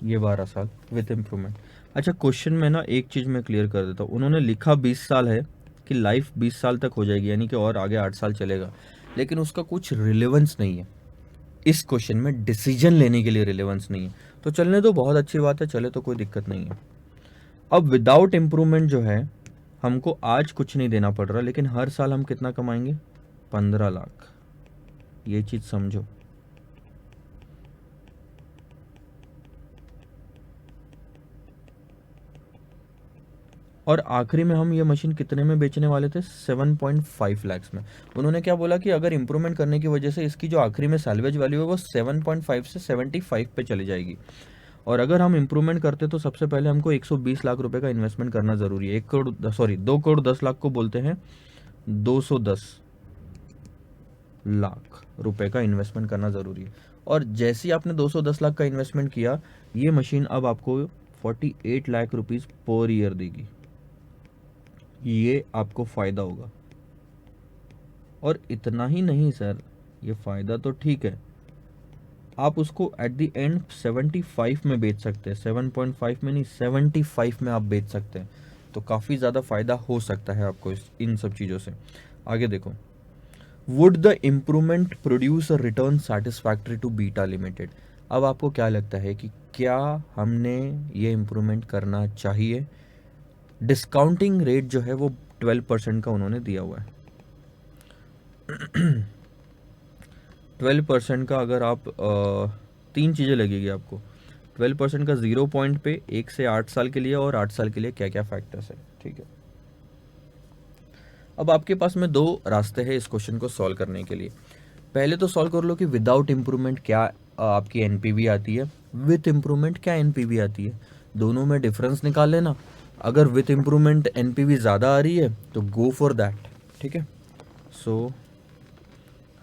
Speaker 1: ये 12 साल विथ इम्प्रूवमेंट। अच्छा, क्वेश्चन में ना एक चीज़ मैं क्लियर कर देता हूँ, उन्होंने लिखा 20 साल है कि लाइफ 20 साल तक हो जाएगी, यानी कि और आगे 8 साल चलेगा, लेकिन उसका कुछ रिलेवेंस नहीं है इस क्वेश्चन में, डिसीजन लेने के लिए रिलेवेंस नहीं है। तो चलने दो, बहुत अच्छी बात है, चले तो कोई दिक्कत नहीं है। अब विदाउट इम्प्रूवमेंट जो है हमको आज कुछ नहीं देना पड़ रहा, लेकिन हर साल हम कितना कमाएंगे, 15 लाख। ये चीज़ समझो। और आखिरी में हम ये मशीन कितने में बेचने वाले थे, 7.5 लैक्स में। उन्होंने क्या बोला कि अगर इम्प्रूवमेंट करने की वजह से इसकी जो आखिरी में सैल्वेज वैल्यू है वो 7.5 से 75 पे चली जाएगी। और अगर हम इम्प्रूवमेंट करते तो सबसे पहले हमको 120 लाख रुपए का इन्वेस्टमेंट करना ज़रूरी है। 2 करोड़ 10 लाख को बोलते हैं 210 लाख रुपए का इन्वेस्टमेंट करना ज़रूरी है। और जैसे ही आपने 210 लाख का इन्वेस्टमेंट किया, ये मशीन अब आपको 48 लाख रुपीज़ पर ईयर देगी। ये आपको फ़ायदा होगा। और इतना ही नहीं सर, ये फ़ायदा तो ठीक है, आप उसको एट द एंड 75 में बेच सकते हैं, 7.5 में नहीं 75 में आप बेच सकते हैं। तो काफ़ी ज़्यादा फ़ायदा हो सकता है आपको इन सब चीज़ों से। आगे देखो, would the improvement produce a return satisfactory to Beta Limited. अब आपको क्या लगता है कि क्या हमने ये इम्प्रूवमेंट करना चाहिए। डिस्काउंटिंग रेट जो है वो 12% का उन्होंने दिया हुआ है। 12% का अगर आप तीन चीज़ें लगेगी आपको। 12% का 0 पॉइंट पे 1 से 8 साल के लिए और 8 साल के लिए क्या क्या फैक्टर्स है, ठीक है। अब आपके पास में दो रास्ते हैं इस क्वेश्चन को सॉल्व करने के लिए। पहले तो सॉल्व कर लो कि विदाउट इम्प्रूवमेंट क्या आपकी एनपीवी आती है, विथ इम्प्रूवमेंट क्या एनपीवी आती है, दोनों में डिफरेंस निकाल लेना। अगर विथ इम्प्रूवमेंट एनपीवी ज़्यादा आ रही है तो गो फॉर दैट, ठीक है। सो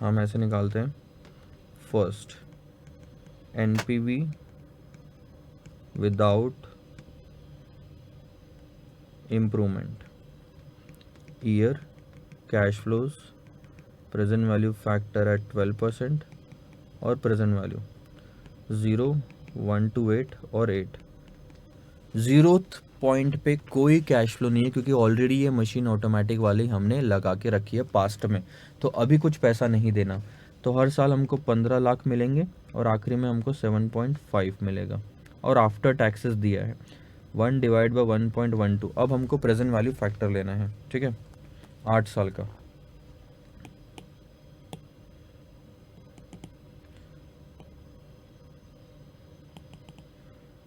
Speaker 1: हम ऐसे निकालते हैं, first NPV without improvement, year, cash flows, present value factor at 12% और प्रेजेंट वैल्यू 0, 1 to 8 और 8। 0th पॉइंट पे कोई कैश फ्लो नहीं है क्योंकि ऑलरेडी ये मशीन ऑटोमेटिक वाली हमने लगा के रखी है पास्ट में, तो अभी कुछ पैसा नहीं देना। तो हर साल हमको 15 लाख मिलेंगे और आखिरी में हमको 7.5 मिलेगा और आफ्टर टैक्सेस दिया है। 1 डिवाइड बाई 1.12। अब हमको प्रेजेंट वैल्यू फैक्टर लेना है, ठीक है, 8 साल का।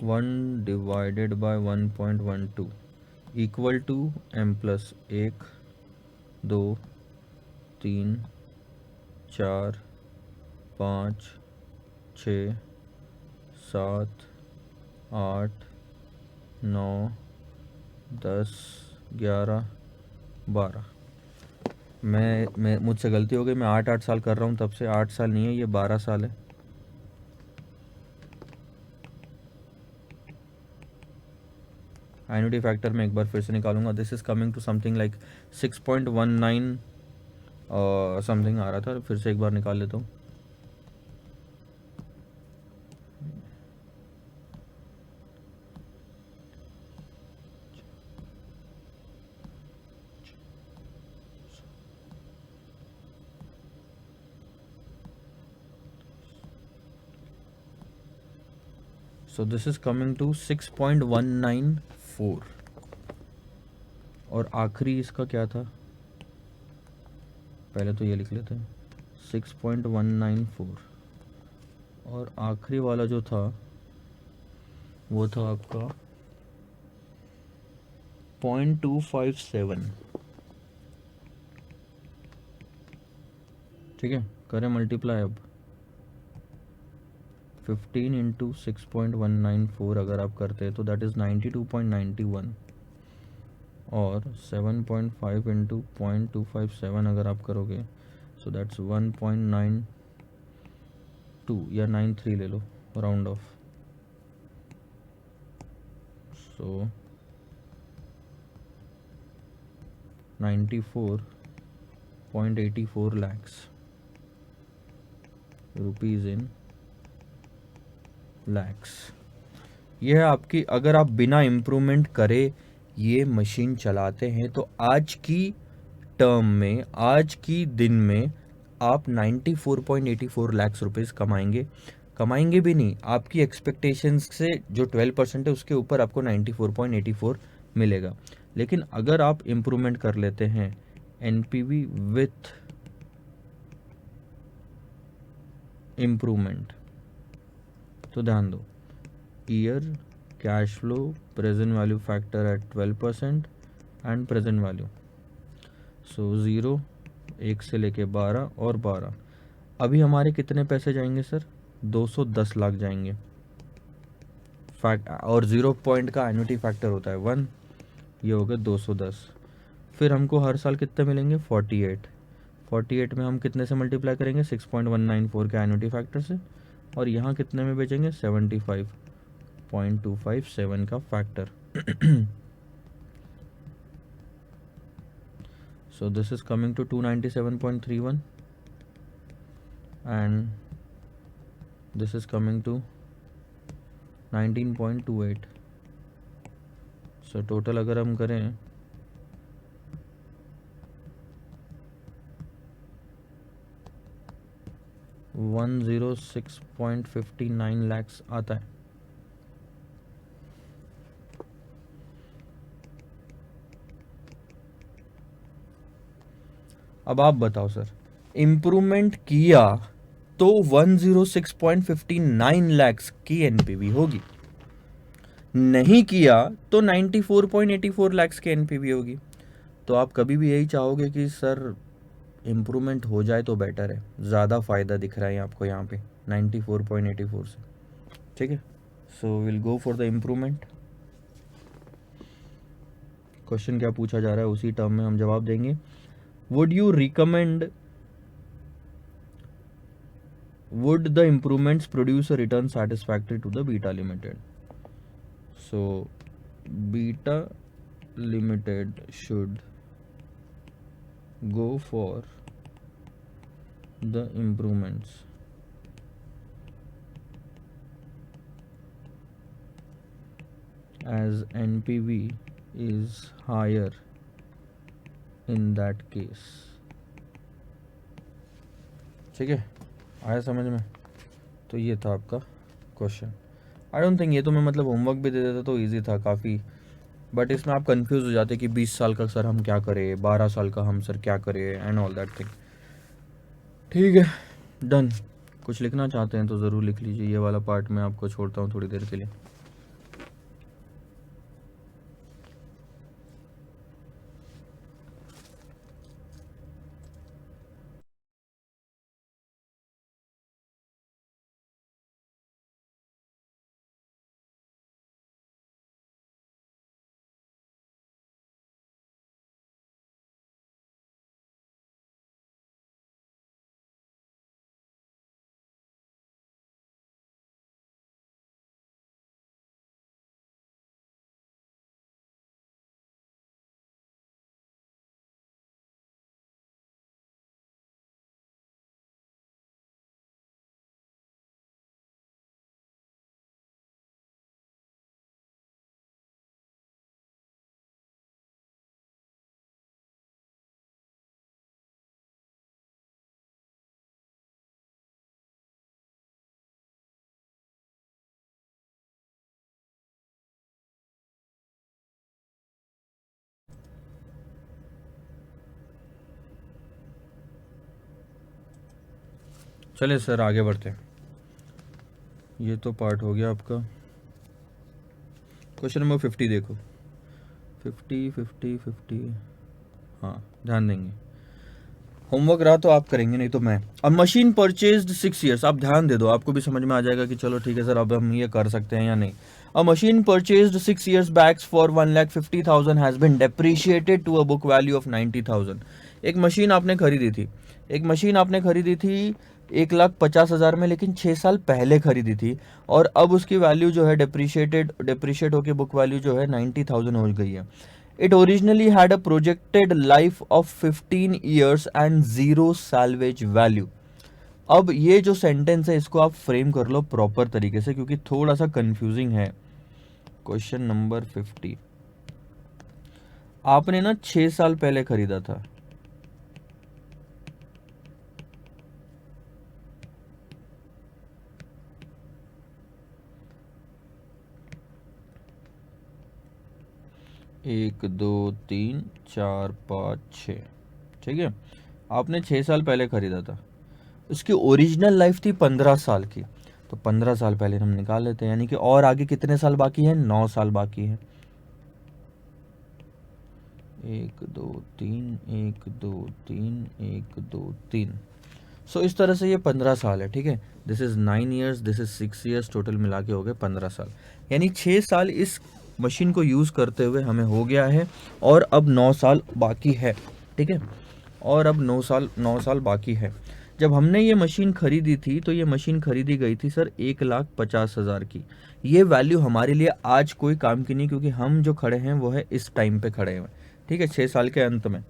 Speaker 1: One divided by 1.12 equal to m plus 1 2 3 4 5 6 7 8 9 10 11 12। मैं मुझसे गलती हो गई, मैं 8 साल कर रहा हूँ तब से। 8 साल नहीं है, ये 12 साल है। एन्युटी फैक्टर में एक बार फिर से निकालूंगा। This is coming to something like 6.19 something आ रहा था, फिर से एक बार निकाल लेता हूँ। So this is coming to 6.194 और आखिरी इसका क्या था, पहले तो ये लिख लेते हैं 6.194 और आखिरी वाला जो था वो था आपका 0.257। ठीक है, करें मल्टीप्लाई अब। 15 इंटू 6.194 अगर आप करते हैं तो दैट इज़ 92.91 और 7.5 इंटू 0.257 अगर आप करोगे सो दैट्स 1.92 या 93 ले लो, round off. So 94.84 lakhs rupees in lakhs. ये है आपकी, अगर आप बिना इम्प्रूवमेंट करे ये मशीन चलाते हैं तो आज की टर्म में, आज की दिन में आप 94.84 लाख रुपीज़ कमाएंगे भी नहीं। आपकी एक्सपेक्टेशंस से जो 12% है उसके ऊपर आपको 94.84 मिलेगा। लेकिन अगर आप इम्प्रूवमेंट कर लेते हैं एनपीवी विथ इम्प्रूवमेंट, तो ध्यान दो, year, cash flow, present value factor at 12% and present value. So 0 1 से लेके 12 और 12। अभी हमारे कितने पैसे जाएंगे सर? 210 लाख जाएंगे। और 0 पॉइंट का एन्युटी फैक्टर होता है 1, ये हो गया 210। फिर हमको हर साल कितने मिलेंगे? 48 में हम कितने से मल्टीप्लाई करेंगे? 6.194 के एन्युटी फैक्टर से, और यहाँ कितने में बेचेंगे? 75.257 का factor. So this is coming to 297.31 and this is coming to 19.28. So total अगर हम करें $106.59 lakhs आता है। अब आप बताओ सर, इम्प्रूवमेंट किया तो 106.59 लाख्स की एनपीवी होगी, नहीं किया तो 94.84 लाख्स की एनपीवी होगी। तो आप कभी भी यही चाहोगे कि सर इम्प्रूवमेंट हो जाए तो बेटर है, ज़्यादा फ़ायदा दिख रहा है आपको यहाँ पे 94.84 से। ठीक है, so will go for the improvement. Question क्या पूछा जा रहा है उसी टर्म में हम जवाब देंगे। Would you recommend, would the improvements produce a return satisfactory to the Beta Limited? So Beta Limited should go for the improvements as NPV is higher in that case। ठीक है, आया समझ में? तो ये था आपका क्वेश्चन। आई डोंट थिंक, ये तो मैं मतलब होमवर्क भी दे देता तो ईजी था काफ़ी, बट इसमें आप कंफ्यूज हो जाते कि 20 साल का सर हम क्या करें, 12 साल का हम सर क्या करें, एंड ऑल दैट थिंग। ठीक है, डन। कुछ लिखना चाहते हैं तो ज़रूर लिख लीजिए, ये वाला पार्ट मैं आपको छोड़ता हूँ थोड़ी देर के लिए। चलिए सर आगे बढ़ते हैं। ये तो पार्ट हो गया आपका। क्वेश्चन नंबर 50 देखो, 50 हाँ ध्यान देंगे। होमवर्क रहा तो आप करेंगे, नहीं तो मैं। अ मशीन परचेज्ड 6 ईयर्स, आप ध्यान दे दो, आपको भी समझ में आ जाएगा कि चलो ठीक है सर अब हम ये कर सकते हैं या नहीं। A machine purchased 6 years backs for 1,50,000 has been depreciated to a book value of 90,000। एक मशीन आपने खरीदी थी, एक मशीन आपने खरीदी थी 1,50,000 में, लेकिन 6 साल पहले खरीदी थी, और अब उसकी वैल्यू जो है डेप्रिशिएट होकर बुक वैल्यू जो है 90,000 हो गई है। It originally had a projected life of 15 years and zero salvage value. अब ये जो सेंटेंस है इसको आप फ्रेम कर लो प्रॉपर तरीके से, क्योंकि थोड़ा सा कंफ्यूजिंग है। क्वेश्चन नंबर 50, आपने ना 6 साल पहले खरीदा था, एक दो तीन चार पाँच छः, ठीक है, आपने 6 साल पहले खरीदा था। उसकी ओरिजिनल लाइफ थी 15 साल की, तो 15 साल पहले हम निकाल लेते हैं, यानी कि और आगे कितने साल बाकी हैं, 9 साल बाकी है। 1 2 3 1 2 3 1 2 3। सो इस तरह से ये 15 साल है, ठीक है। This is 9 years, this is 6 years, total मिला के हो गए 15 साल। यानी 6 साल इस मशीन को यूज़ करते हुए हमें हो गया है, और अब 9 साल बाकी है, ठीक है। और अब 9 साल बाकी है। जब हमने ये मशीन खरीदी थी तो ये मशीन खरीदी गई थी सर 1,50,000 की। ये वैल्यू हमारे लिए आज कोई काम की नहीं, क्योंकि हम जो खड़े हैं वो है इस टाइम पे खड़े हैं, ठीक है, 6 साल के अंत में।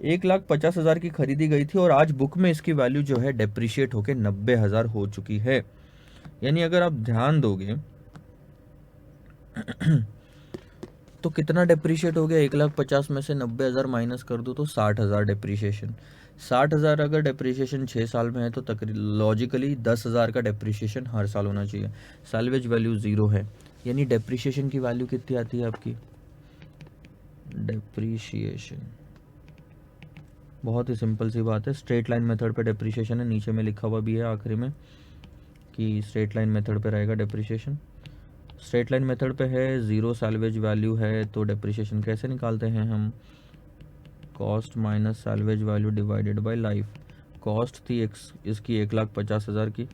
Speaker 1: 1,50,000 की खरीदी गई थी, और आज बुक में इसकी वैल्यू जो है डेप्रिशिएट होकर 90,000 हो चुकी है। यानी अगर आप ध्यान दोगे तो कितना डेप्रिशिएट हो गया, 1,50,000 में से 90,000 माइनस कर दो तो 60,000 डेप्रिशिएशन। 60,000 अगर डेप्रिशिएशन 6 साल में है तो लॉजिकली 10,000 का डेप्रिशिएशन हर साल होना चाहिए। सैल्वेज वैल्यू 0 है, यानी डेप्रिशिएशन की वैल्यू कितनी आती है आपकी, डेप्रिशिएशन बहुत ही सिंपल सी बात है, स्ट्रेट लाइन मेथड पे डेप्रिशिएशन है, नीचे में लिखा हुआ भी है आखिरी में कि स्ट्रेट लाइन मेथड पे रहेगा डेप्रिशिएशन। स्ट्रेट लाइन मेथड पे है, 0 सैल्वेज वैल्यू है, तो डेप्रिशिएशन कैसे निकालते हैं हम, cost minus salvage value divided by life. Cost थी इसकी 1,50,000 की,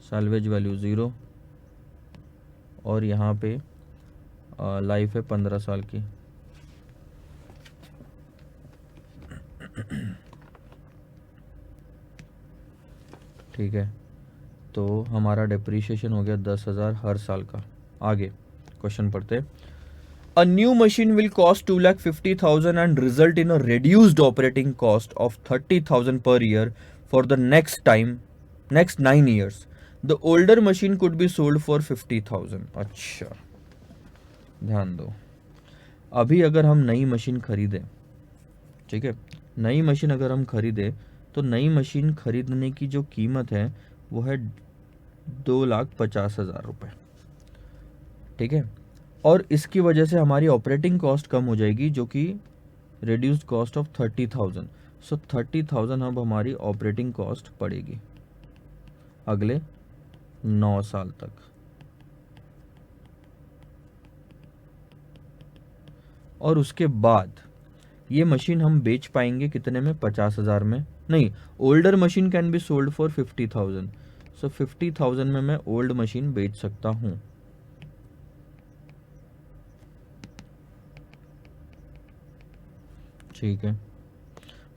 Speaker 1: सैल्वेज वैल्यू 0, और यहाँ पे लाइफ है 15 साल की। ठीक है, तो हमारा डेप्रिशिएशन हो गया 10,000 हर साल का। आगे क्वेश्चन पढ़ते हैं। A new machine will cost 2,50,000 and result in a reduced operating cost of 30,000 per year for the next 9 years. The older machine could be sold for 50,000. अच्छा, ध्यान दो, अभी अगर हम नई मशीन खरीदें, ठीक है, नई मशीन अगर हम खरीदें तो नई मशीन खरीदने की जो कीमत है वो है 2,50,000 रुपये, ठीक है। और इसकी वजह से हमारी ऑपरेटिंग कॉस्ट कम हो जाएगी, जो कि रिड्यूस्ड कॉस्ट ऑफ 30,000। सो 30,000 अब हमारी ऑपरेटिंग कॉस्ट पड़ेगी अगले 9 साल तक। और उसके बाद ये मशीन हम बेच पाएंगे कितने में? 50,000 में। नहीं, older machine can be sold for 50,000। सो 50,000 में मैं ओल्ड मशीन बेच सकता हूं। ठीक है,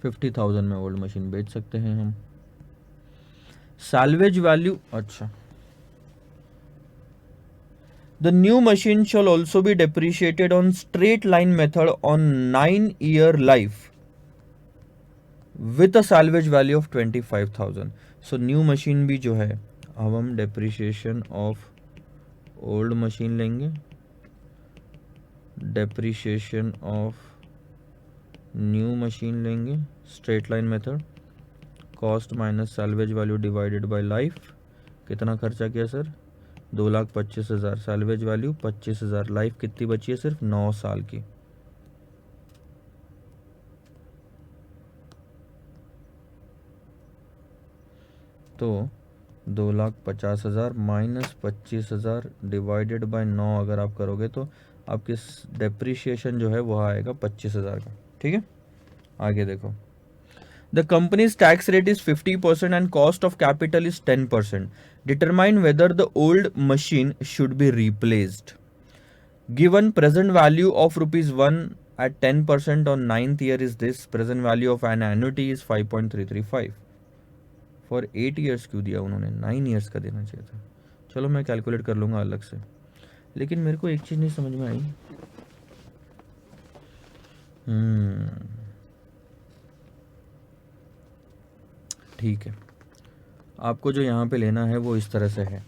Speaker 1: 50,000 में ओल्ड मशीन बेच सकते हैं हम। सैल्वेज वैल्यू, अच्छा, the new machine shall also be depreciated on straight line method on 9-year life with a salvage value of 25,000। so new machine भी जो है, अब हम depreciation of old machine लेंगे, depreciation of new machine लेंगे, straight line method, cost minus salvage value divided by life। कितना खर्चा किया सर? 2,25,000 सैल्वेज वैल्यू 25,000, लाइफ कितनी बची है? सिर्फ 9 साल की। तो 2,50,000 माइनस 25,000 डिवाइडेड बाय 9 अगर आप करोगे तो आपकी डेप्रिशिएशन जो है वो आएगा 25,000 का। ठीक है, आगे देखो। The company's tax rate is 50% and cost of capital is 10%. Determine whether the old machine should be replaced. Given present value of rupees 1 at 10% on 9th year is this. Present value of an annuity is 5.335. For 8 years क्यों दिया उन्होंने? 9 years का देना चाहिए था। चलो मैं calculate कर लूँगा अलग से, लेकिन मेरे को एक चीज़ नहीं समझ में आई। ठीक है, आपको जो यहाँ पे लेना है वो इस तरह से है।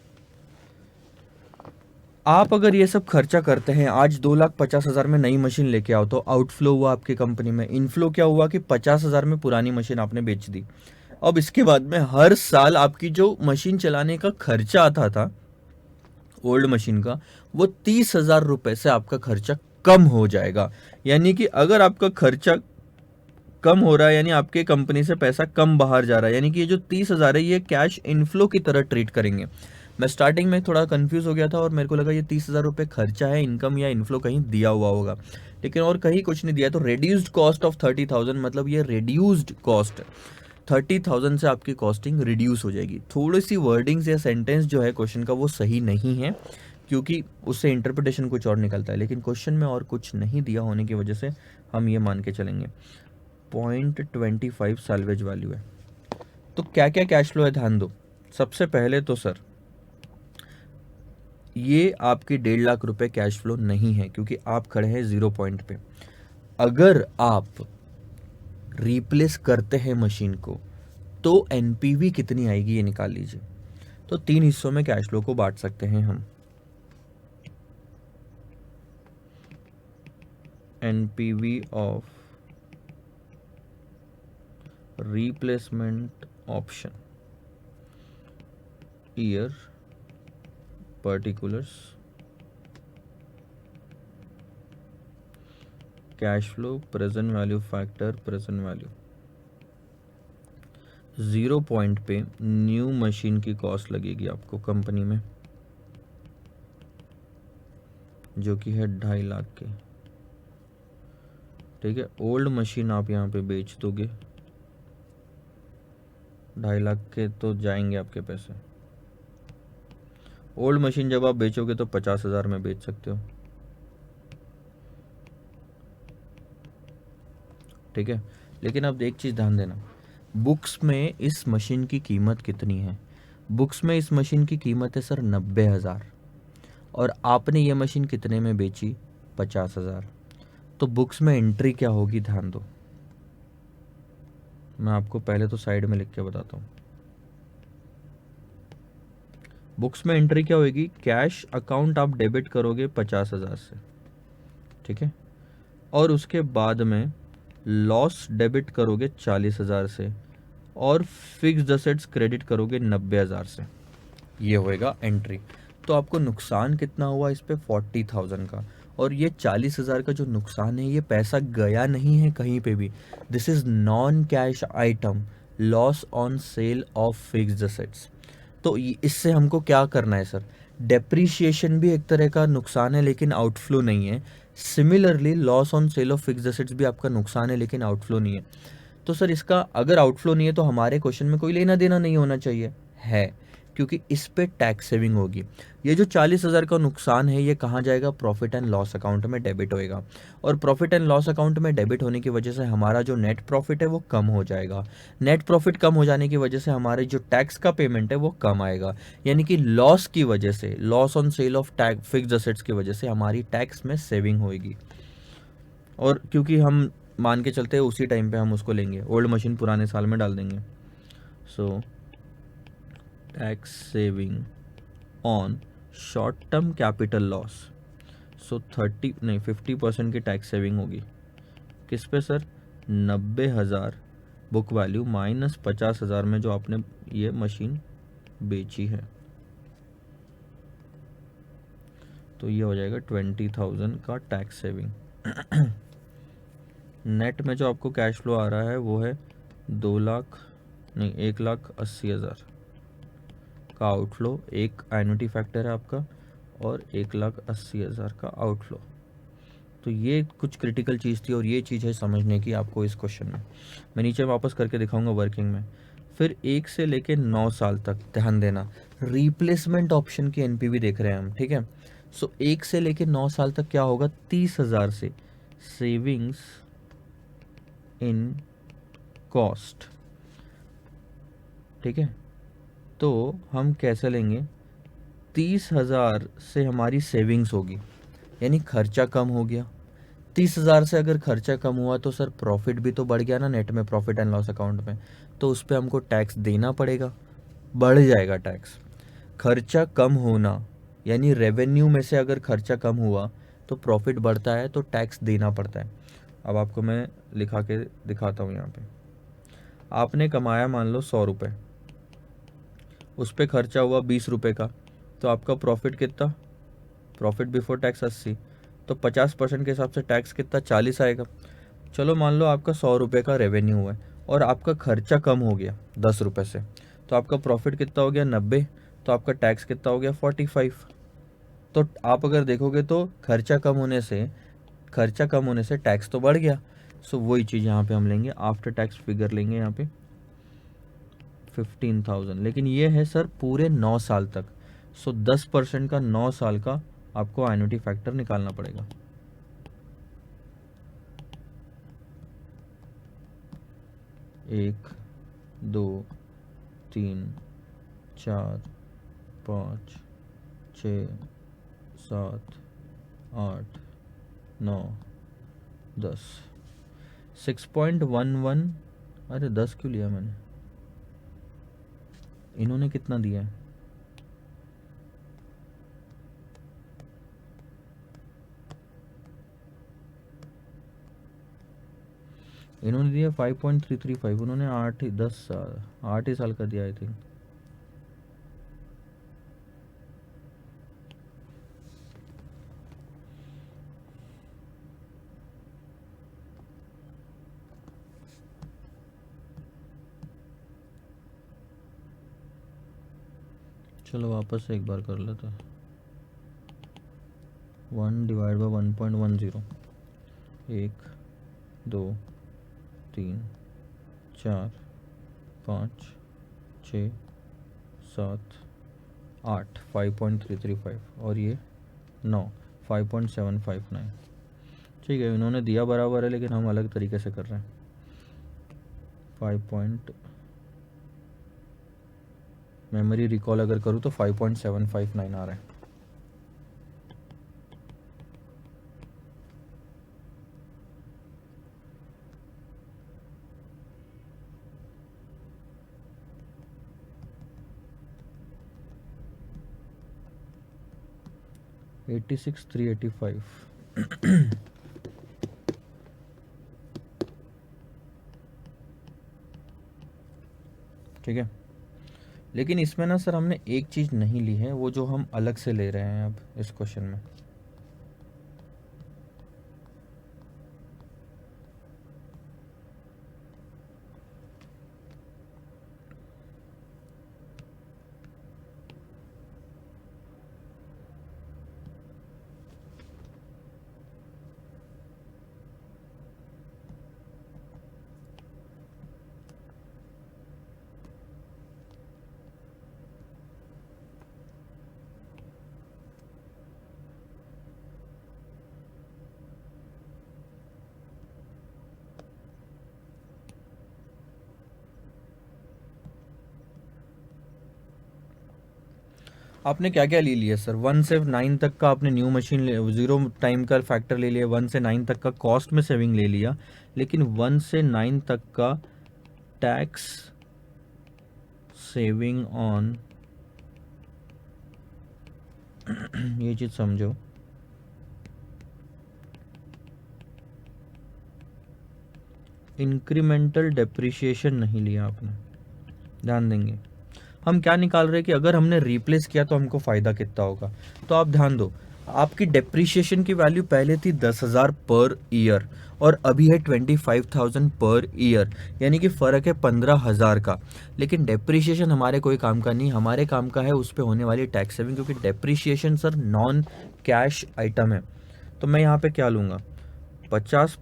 Speaker 1: आप अगर ये सब खर्चा करते हैं, आज 2,50,000 में नई मशीन लेके आओ तो आउटफ्लो हुआ आपकी कंपनी में। इनफ्लो क्या हुआ कि 50,000 में पुरानी मशीन आपने बेच दी। अब इसके बाद में हर साल आपकी जो मशीन चलाने का खर्चा आता था ओल्ड मशीन का, वो 30,000 रुपए से आपका खर्चा कम हो जाएगा। यानी कि अगर आपका खर्चा कम हो रहा है, यानी आपके कंपनी से पैसा कम बाहर जा रहा है, यानी कि ये जो 30,000 है ये कैश इनफ्लो की तरह ट्रीट करेंगे। मैं स्टार्टिंग में थोड़ा कंफ्यूज हो गया था और मेरे को लगा ये 30,000 रुपये खर्चा है, इनकम या इनफ्लो कहीं दिया हुआ होगा, लेकिन और कहीं कुछ नहीं दिया। तो रिड्यूस्ड कॉस्ट ऑफ 30,000 मतलब ये रिड्यूस्ड कॉस्ट 30,000 से आपकी कॉस्टिंग रिड्यूस हो जाएगी। थोड़ी सी वर्डिंग्स या सेंटेंस जो है क्वेश्चन का वो सही नहीं है, क्योंकि उससे इंटरप्रिटेशन कुछ और निकलता है, लेकिन क्वेश्चन में और कुछ नहीं दिया होने की वजह से हम ये मान के चलेंगे। 0.25 सैल्वेज वैल्यू है। तो क्या क्या कैश फ्लो है ध्यान दो। सबसे पहले तो सर ये आपकी 1.5 लाख रुपए कैश फ्लो नहीं है, क्योंकि आप खड़े हैं 0 पॉइंट पे। अगर आप रिप्लेस करते हैं मशीन को तो एनपीवी कितनी आएगी ये निकाल लीजिए। तो 3 हिस्सों में कैश फ्लो को बांट सकते हैं हम। NPV of replacement option, year, particulars, cash flow, present value factor, present value। 0 point पे न्यू मशीन की कॉस्ट लगेगी आपको कंपनी में, जो कि है 2.5 लाख के। ठीक है, ओल्ड मशीन आप यहाँ पे बेच दोगे, 2.5 लाख के तो जाएंगे आपके पैसे। ओल्ड मशीन जब आप बेचोगे तो 50,000 में बेच सकते हो। ठीक है, लेकिन अब एक चीज ध्यान देना, बुक्स में इस मशीन की कीमत कितनी है? बुक्स में इस मशीन की कीमत है सर 90,000 और आपने ये मशीन कितने में बेची? 50,000। तो बुक्स में एंट्री क्या होगी ध्यान दो, मैं आपको पहले तो साइड में लिख के बताता हूँ। बुक्स में एंट्री क्या होगी? कैश अकाउंट आप डेबिट करोगे 50,000 से, ठीक है, और उसके बाद में लॉस डेबिट करोगे 40,000 से और फिक्स्ड असेट्स क्रेडिट करोगे 90,000 से। ये होएगा एंट्री। तो आपको नुकसान कितना हुआ इस पे 40,000 का, और ये 40,000 का जो नुकसान है ये पैसा गया नहीं है कहीं पे भी। This is non cash item, loss on sale of fixed assets. तो इससे हमको क्या करना है सर, डेप्रीशिएशन भी एक तरह का नुकसान है लेकिन आउटफ्लो नहीं है। Similarly loss on sale of fixed assets भी आपका नुकसान है लेकिन आउटफ्लो नहीं है। तो सर इसका अगर आउटफ्लो नहीं है तो हमारे क्वेश्चन में कोई लेना देना नहीं होना चाहिए, है, क्योंकि इस पे टैक्स सेविंग होगी। ये जो 40,000 का नुकसान है ये कहाँ जाएगा, प्रॉफिट एंड लॉस अकाउंट में डेबिट होएगा, और प्रॉफिट एंड लॉस अकाउंट में डेबिट होने की वजह से हमारा जो नेट प्रॉफिट है वो कम हो जाएगा। नेट प्रॉफिट कम हो जाने की वजह से हमारे जो टैक्स का पेमेंट है वो कम आएगा, यानी कि लॉस की वजह से, loss on sale of tax fixed assets की वजह से हमारी टैक्स में सेविंग होएगी। और क्योंकि हम मान के चलते हैं उसी टाइम पे हम उसको लेंगे, ओल्ड मशीन पुराने साल में डाल देंगे। So tax saving on short term capital loss, so 50% की टैक्स सेविंग होगी। किस पे सर, 90,000 बुक वैल्यू माइनस 50,000 में जो आपने ये मशीन बेची है, तो ये हो जाएगा 20,000 का टैक्स सेविंग। नेट में जो आपको कैश फ्लो आ रहा है वो है 1,80,000 का आउटफ्लो, एक एन्युटी फैक्टर है आपका, और 1,80,000 का आउटफ्लो। तो ये कुछ क्रिटिकल चीज़ थी और ये चीज़ है समझने की आपको इस क्वेश्चन में। मैं नीचे वापस करके दिखाऊंगा वर्किंग में। फिर 1 से लेके 9 साल तक ध्यान देना, रिप्लेसमेंट ऑप्शन की एनपीवी देख रहे हैं हम, ठीक है। सो 1 से लेके 9 साल तक क्या होगा, 30,000 से सेविंग्स इन कॉस्ट, ठीक है। तो हम कैसे लेंगे, 30,000 से हमारी सेविंग्स होगी, यानी खर्चा कम हो गया। 30,000 से अगर खर्चा कम हुआ तो सर प्रॉफिट भी तो बढ़ गया ना नेट में, प्रॉफिट एंड लॉस अकाउंट में, तो उस पर हमको टैक्स देना पड़ेगा, बढ़ जाएगा टैक्स। खर्चा कम होना यानी रेवेन्यू में से अगर खर्चा कम हुआ तो प्रॉफिट बढ़ता है तो टैक्स देना पड़ता है। अब आपको मैं लिखा के दिखाता हूँ यहाँ पे। आपने कमाया मान लो 100 रुपये, उस पर खर्चा हुआ 20 रुपये का, तो आपका प्रॉफिट कितना, प्रॉफिट बिफोर टैक्स 80, तो 50% के हिसाब से टैक्स कितना 40 आएगा। चलो मान लो आपका 100 रुपये का रेवेन्यू हुआ है और आपका खर्चा कम हो गया 10 रुपये से, तो आपका प्रॉफिट कितना हो गया 90, तो आपका टैक्स कितना हो गया 45। तो आप अगर देखोगे तो खर्चा कम होने से टैक्स तो बढ़ गया। सो वही चीज़ यहाँ पे हम लेंगे, आफ्टर टैक्स फिगर लेंगे यहाँ पे 15,000, लेकिन ये है सर पूरे 9 साल तक। सो 10% का 9 साल का आपको एन्युटी फैक्टर निकालना पड़ेगा। एक, दो, 3, 4, 5, 6, 7, 8, 9, 10, 6.11। अरे 10 क्यों लिया मैंने, इन्होंने कितना दिया है, इन्होंने दिया 5.335, उन्होंने 8 ही साल का दिया आई थिंक। चलो वापस से एक बार कर लेते हैं। 1 डिवाइड बाई 1.10, 1, 2, 3, 4, 5, 6, 7, 8, 5.335, और ये 9, 5.759। ठीक है, इन्होंने दिया बराबर है लेकिन हम अलग तरीके से कर रहे हैं। 5 मेमोरी रिकॉल अगर करूँ तो 5.759 आ रहा है। $86,385। ठीक है, लेकिन इसमें ना सर हमने एक चीज़ नहीं ली है, वो जो हम अलग से ले रहे हैं अब इस क्वेश्चन में। आपने क्या क्या ले लिया सर? 1 से 9 तक का आपने न्यू मशीन ले, 0 टाइम का फैक्टर ले लिया, 1 से 9 तक का कॉस्ट में सेविंग ले लिया, लेकिन 1 से 9 तक का टैक्स सेविंग ऑन ये चीज़ समझो, इंक्रीमेंटल डेप्रिसिएशन नहीं लिया आपने। ध्यान देंगे हम क्या निकाल रहे हैं कि अगर हमने रिप्लेस किया तो हमको फ़ायदा कितना होगा। तो आप ध्यान दो, आपकी डेप्रिसिएशन की वैल्यू पहले थी 10,000 पर ईयर और अभी है 25,000 पर ईयर, यानी कि फ़र्क है 15,000 का। लेकिन डेप्रिसिएशन हमारे कोई काम का नहीं, हमारे काम का है उस पर होने वाली टैक्स सेविंग, क्योंकि depreciation sir non cash item है। तो मैं यहाँ पे क्या लूँगा, 50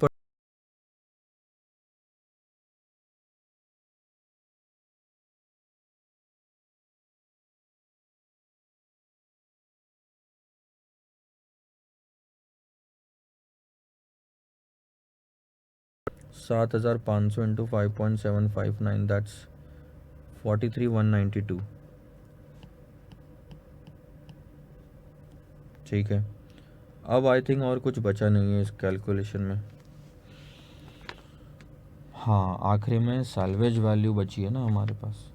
Speaker 1: 7,500 इंटू 5.759, दैट्स 43,192। ठीक है, अब आई थिंक और कुछ बचा नहीं है इस कैलकुलेशन में। हाँ, आखिरी में सैल्वेज वैल्यू बची है ना हमारे पास।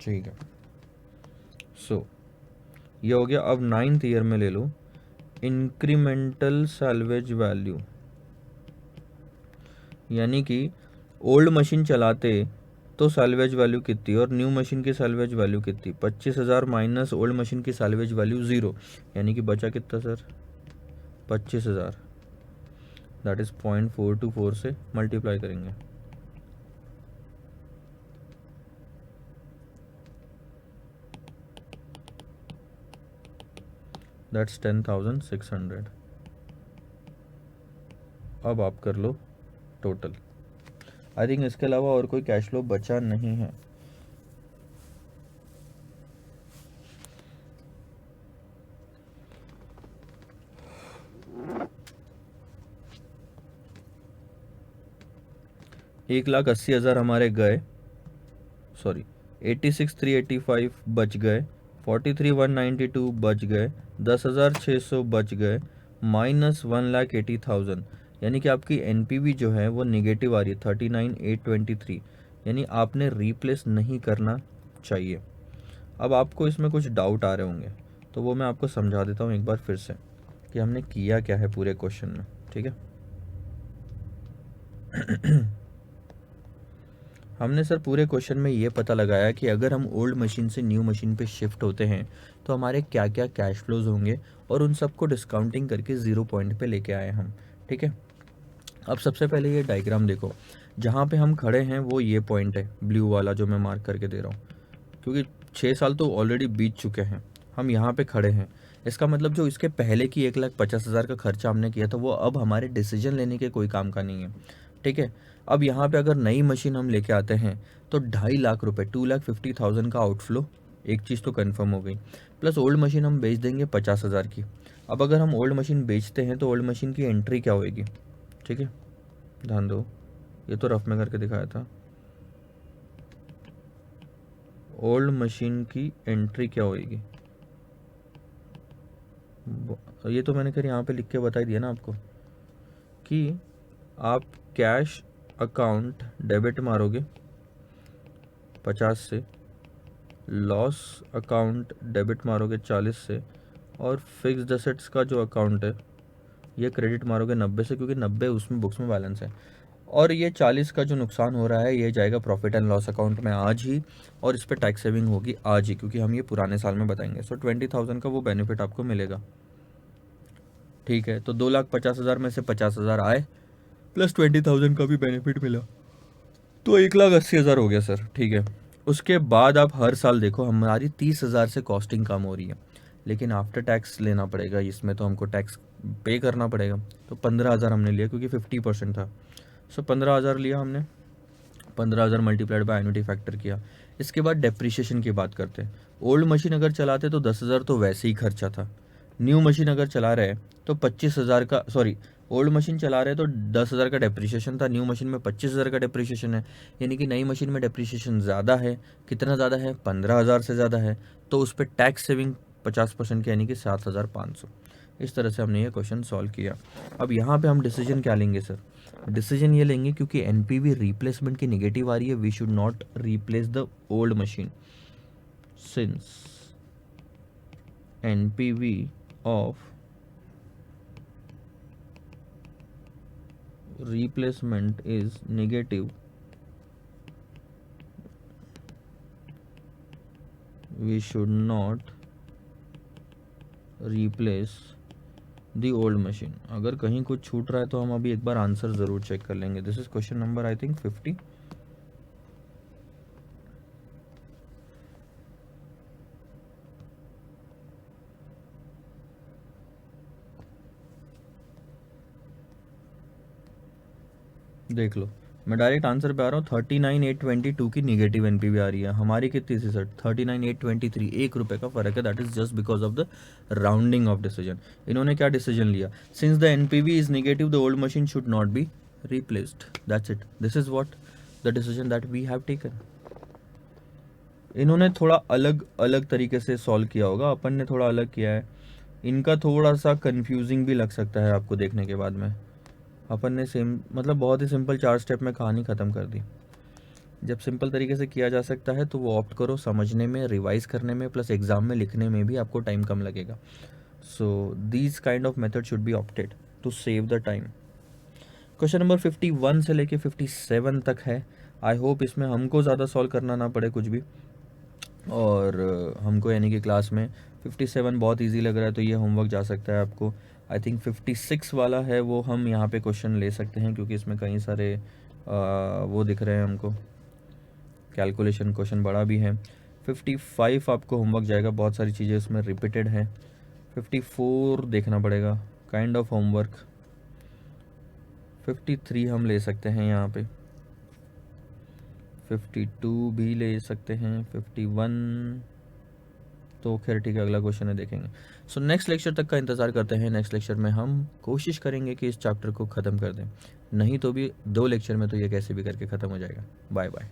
Speaker 1: ठीक है, सो ये हो गया। अब 9th ईयर में ले लो इंक्रीमेंटल सैल्वेज वैल्यू, यानी कि ओल्ड मशीन चलाते तो सैल्वेज वैल्यू कितनी और न्यू मशीन की सैल्वेज वैल्यू कितनी। 25,000 माइनस ओल्ड मशीन की सैल्वेज वैल्यू 0, यानी कि बचा कितना सर, 25,000। दैट इज़ 0.424 से मल्टीप्लाई करेंगे। दैट्स 10,600। अब आप कर लो टोटल। आई थिंक इसके अलावा और कोई कैश फ्लो बचा नहीं है। $1,80,000 हमारे गए, सॉरी 86,385 बच गए, 43,192 बच गए, 10,600 बच गए, माइनस 1,80,000, यानी कि आपकी एनपीवी जो है वो निगेटिव आ रही है 39,823, यानी आपने रिप्लेस नहीं करना चाहिए। अब आपको इसमें कुछ डाउट आ रहे होंगे, तो वो मैं आपको समझा देता हूँ एक बार फिर से कि हमने किया क्या है पूरे क्वेश्चन में। ठीक है, हमने सर पूरे क्वेश्चन में ये पता लगाया कि अगर हम ओल्ड मशीन से न्यू मशीन पे शिफ्ट होते हैं तो हमारे क्या क्या कैश फ्लोज होंगे, और उन सबको डिस्काउंटिंग करके 0 पॉइंट पे लेके आए हम। ठीक है, अब सबसे पहले ये डायग्राम देखो, जहाँ पे हम खड़े हैं वो ये पॉइंट है ब्लू वाला जो मैं मार्क करके दे रहा हूँ, क्योंकि 6 साल तो ऑलरेडी बीत चुके हैं, हम यहाँ पे खड़े हैं। इसका मतलब जो इसके पहले की 1,50,000 का खर्चा हमने किया था वो अब हमारे डिसीजन लेने के कोई काम का नहीं है। ठीक है, अब यहाँ पे अगर नई मशीन हम लेके आते हैं तो 2.5 लाख रुपए, 2,50,000 का आउटफ्लो, एक चीज़ तो कंफर्म हो गई। प्लस ओल्ड मशीन हम बेच देंगे 50,000 की। अब अगर हम ओल्ड मशीन बेचते हैं तो ओल्ड मशीन की एंट्री क्या होएगी। ठीक है, ध्यान दो, ये तो रफ में करके दिखाया था। ओल्ड मशीन की एंट्री क्या होएगी, ये तो मैंने खैर यहाँ पे लिख के बता ही दिया ना आपको कि आप कैश अकाउंट डेबिट मारोगे 50 से, लॉस अकाउंट डेबिट मारोगे 40 से, और फिक्स्ड एसेट्स का जो अकाउंट है ये क्रेडिट मारोगे 90 से, क्योंकि 90 उसमें बुक्स में बैलेंस है। और ये 40 का जो नुकसान हो रहा है ये जाएगा प्रॉफिट एंड लॉस अकाउंट में आज ही, और इस पर टैक्स सेविंग होगी आज ही, क्योंकि हम ये पुराने साल में बताएंगे। सो 20,000 का वो बेनिफिट आपको मिलेगा। ठीक है, तो 2,50,000 में से 50,000 आए प्लस 20,000 का भी बेनिफिट मिला, तो 1,80,000 हो गया सर। ठीक है, उसके बाद आप हर साल देखो हमारी 30,000 से कॉस्टिंग कम हो रही है, लेकिन आफ्टर टैक्स लेना पड़ेगा, इसमें तो हमको टैक्स पे करना पड़ेगा। तो 15,000 हमने लिया क्योंकि 50% था। सो 15,000 लिया हमने, 15,000 मल्टीप्लाइड बाय एन्युटी फैक्टर किया। इसके बाद डेप्रिसिएशन की बात करते हैं। ओल्ड मशीन अगर चलाते तो 10,000 तो वैसे ही खर्चा था। न्यू मशीन अगर चला रहे तो 25,000 का, सॉरी, ओल्ड मशीन चला रहे तो 10,000 का डेप्रिसिएशन था, न्यू मशीन में 25,000 का डेप्रिसिएशन है। यानी कि नई मशीन में डेप्रिसिएशन ज़्यादा है। कितना ज़्यादा है? 15,000 से ज़्यादा है। तो उस पर टैक्स सेविंग 50% की, यानी कि 7,500। इस तरह से हमने ये क्वेश्चन सॉल्व किया। अब यहाँ पे हम डिसीजन क्या लेंगे सर? डिसीजन ये लेंगे क्योंकि एनपीवी रिप्लेसमेंट की नेगेटिव आ रही है, we should not replace the old machine since NPV of replacement is negative, we should not replace the old machine। अगर कहीं कुछ छूट रहा है तो हम अभी एक बार आंसर ज़रूर चेक कर लेंगे। This is question number I think 50। देख लो, मैं डायरेक्ट आंसर पे आ रहा हूँ। 39,822 की निगेटिव एनपीवी आ रही है। हमारी कितनी थी सर? 39,823। 1 रुपये का फर्क है। That is just because of the rounding of decision. इन्होंने क्या डिसीजन लिया? Since the NPV is negative the old machine should not be replaced. That's it. This is what the decision that we have taken. इन्होंने थोड़ा अलग अलग तरीके से solve किया होगा, अपन ने थोड़ा अलग किया है। इनका थोड़ा सा कंफ्यूजिंग भी लग सकता है आपको देखने के बाद में। अपन ने सेम, मतलब बहुत ही सिंपल 4 स्टेप में कहानी ख़त्म कर दी। जब सिंपल तरीके से किया जा सकता है तो वो ऑप्ट करो। समझने में, रिवाइज करने में, प्लस एग्जाम में लिखने में भी आपको टाइम कम लगेगा। So these kind of method should be opted to save the time. Question number 51 से लेके 57 तक है। आई होप इसमें हमको ज़्यादा सॉल्व करना ना पड़े कुछ भी, और हमको यानी कि क्लास में 57 बहुत इजी लग रहा है तो ये होमवर्क जा सकता है आपको। आई थिंक 56 वाला है वो हम यहाँ पे क्वेश्चन ले सकते हैं, क्योंकि इसमें कई सारे वो दिख रहे हैं हमको, कैलकुलेशन क्वेश्चन बड़ा भी है। 55 आपको होमवर्क जाएगा, बहुत सारी चीज़ें इसमें रिपीटेड हैं। 54 देखना पड़ेगा, काइंड ऑफ होमवर्क। 53 हम ले सकते हैं यहाँ पे, 52 भी ले सकते हैं, 51 तो खैर ठीक है, अगला क्वेश्चन है देखेंगे। सो नेक्स्ट लेक्चर तक का इंतज़ार करते हैं। नेक्स्ट लेक्चर में हम कोशिश करेंगे कि इस चैप्टर को ख़त्म कर दें, नहीं तो भी 2 लेक्चर में तो ये कैसे भी करके ख़त्म हो जाएगा। Bye bye.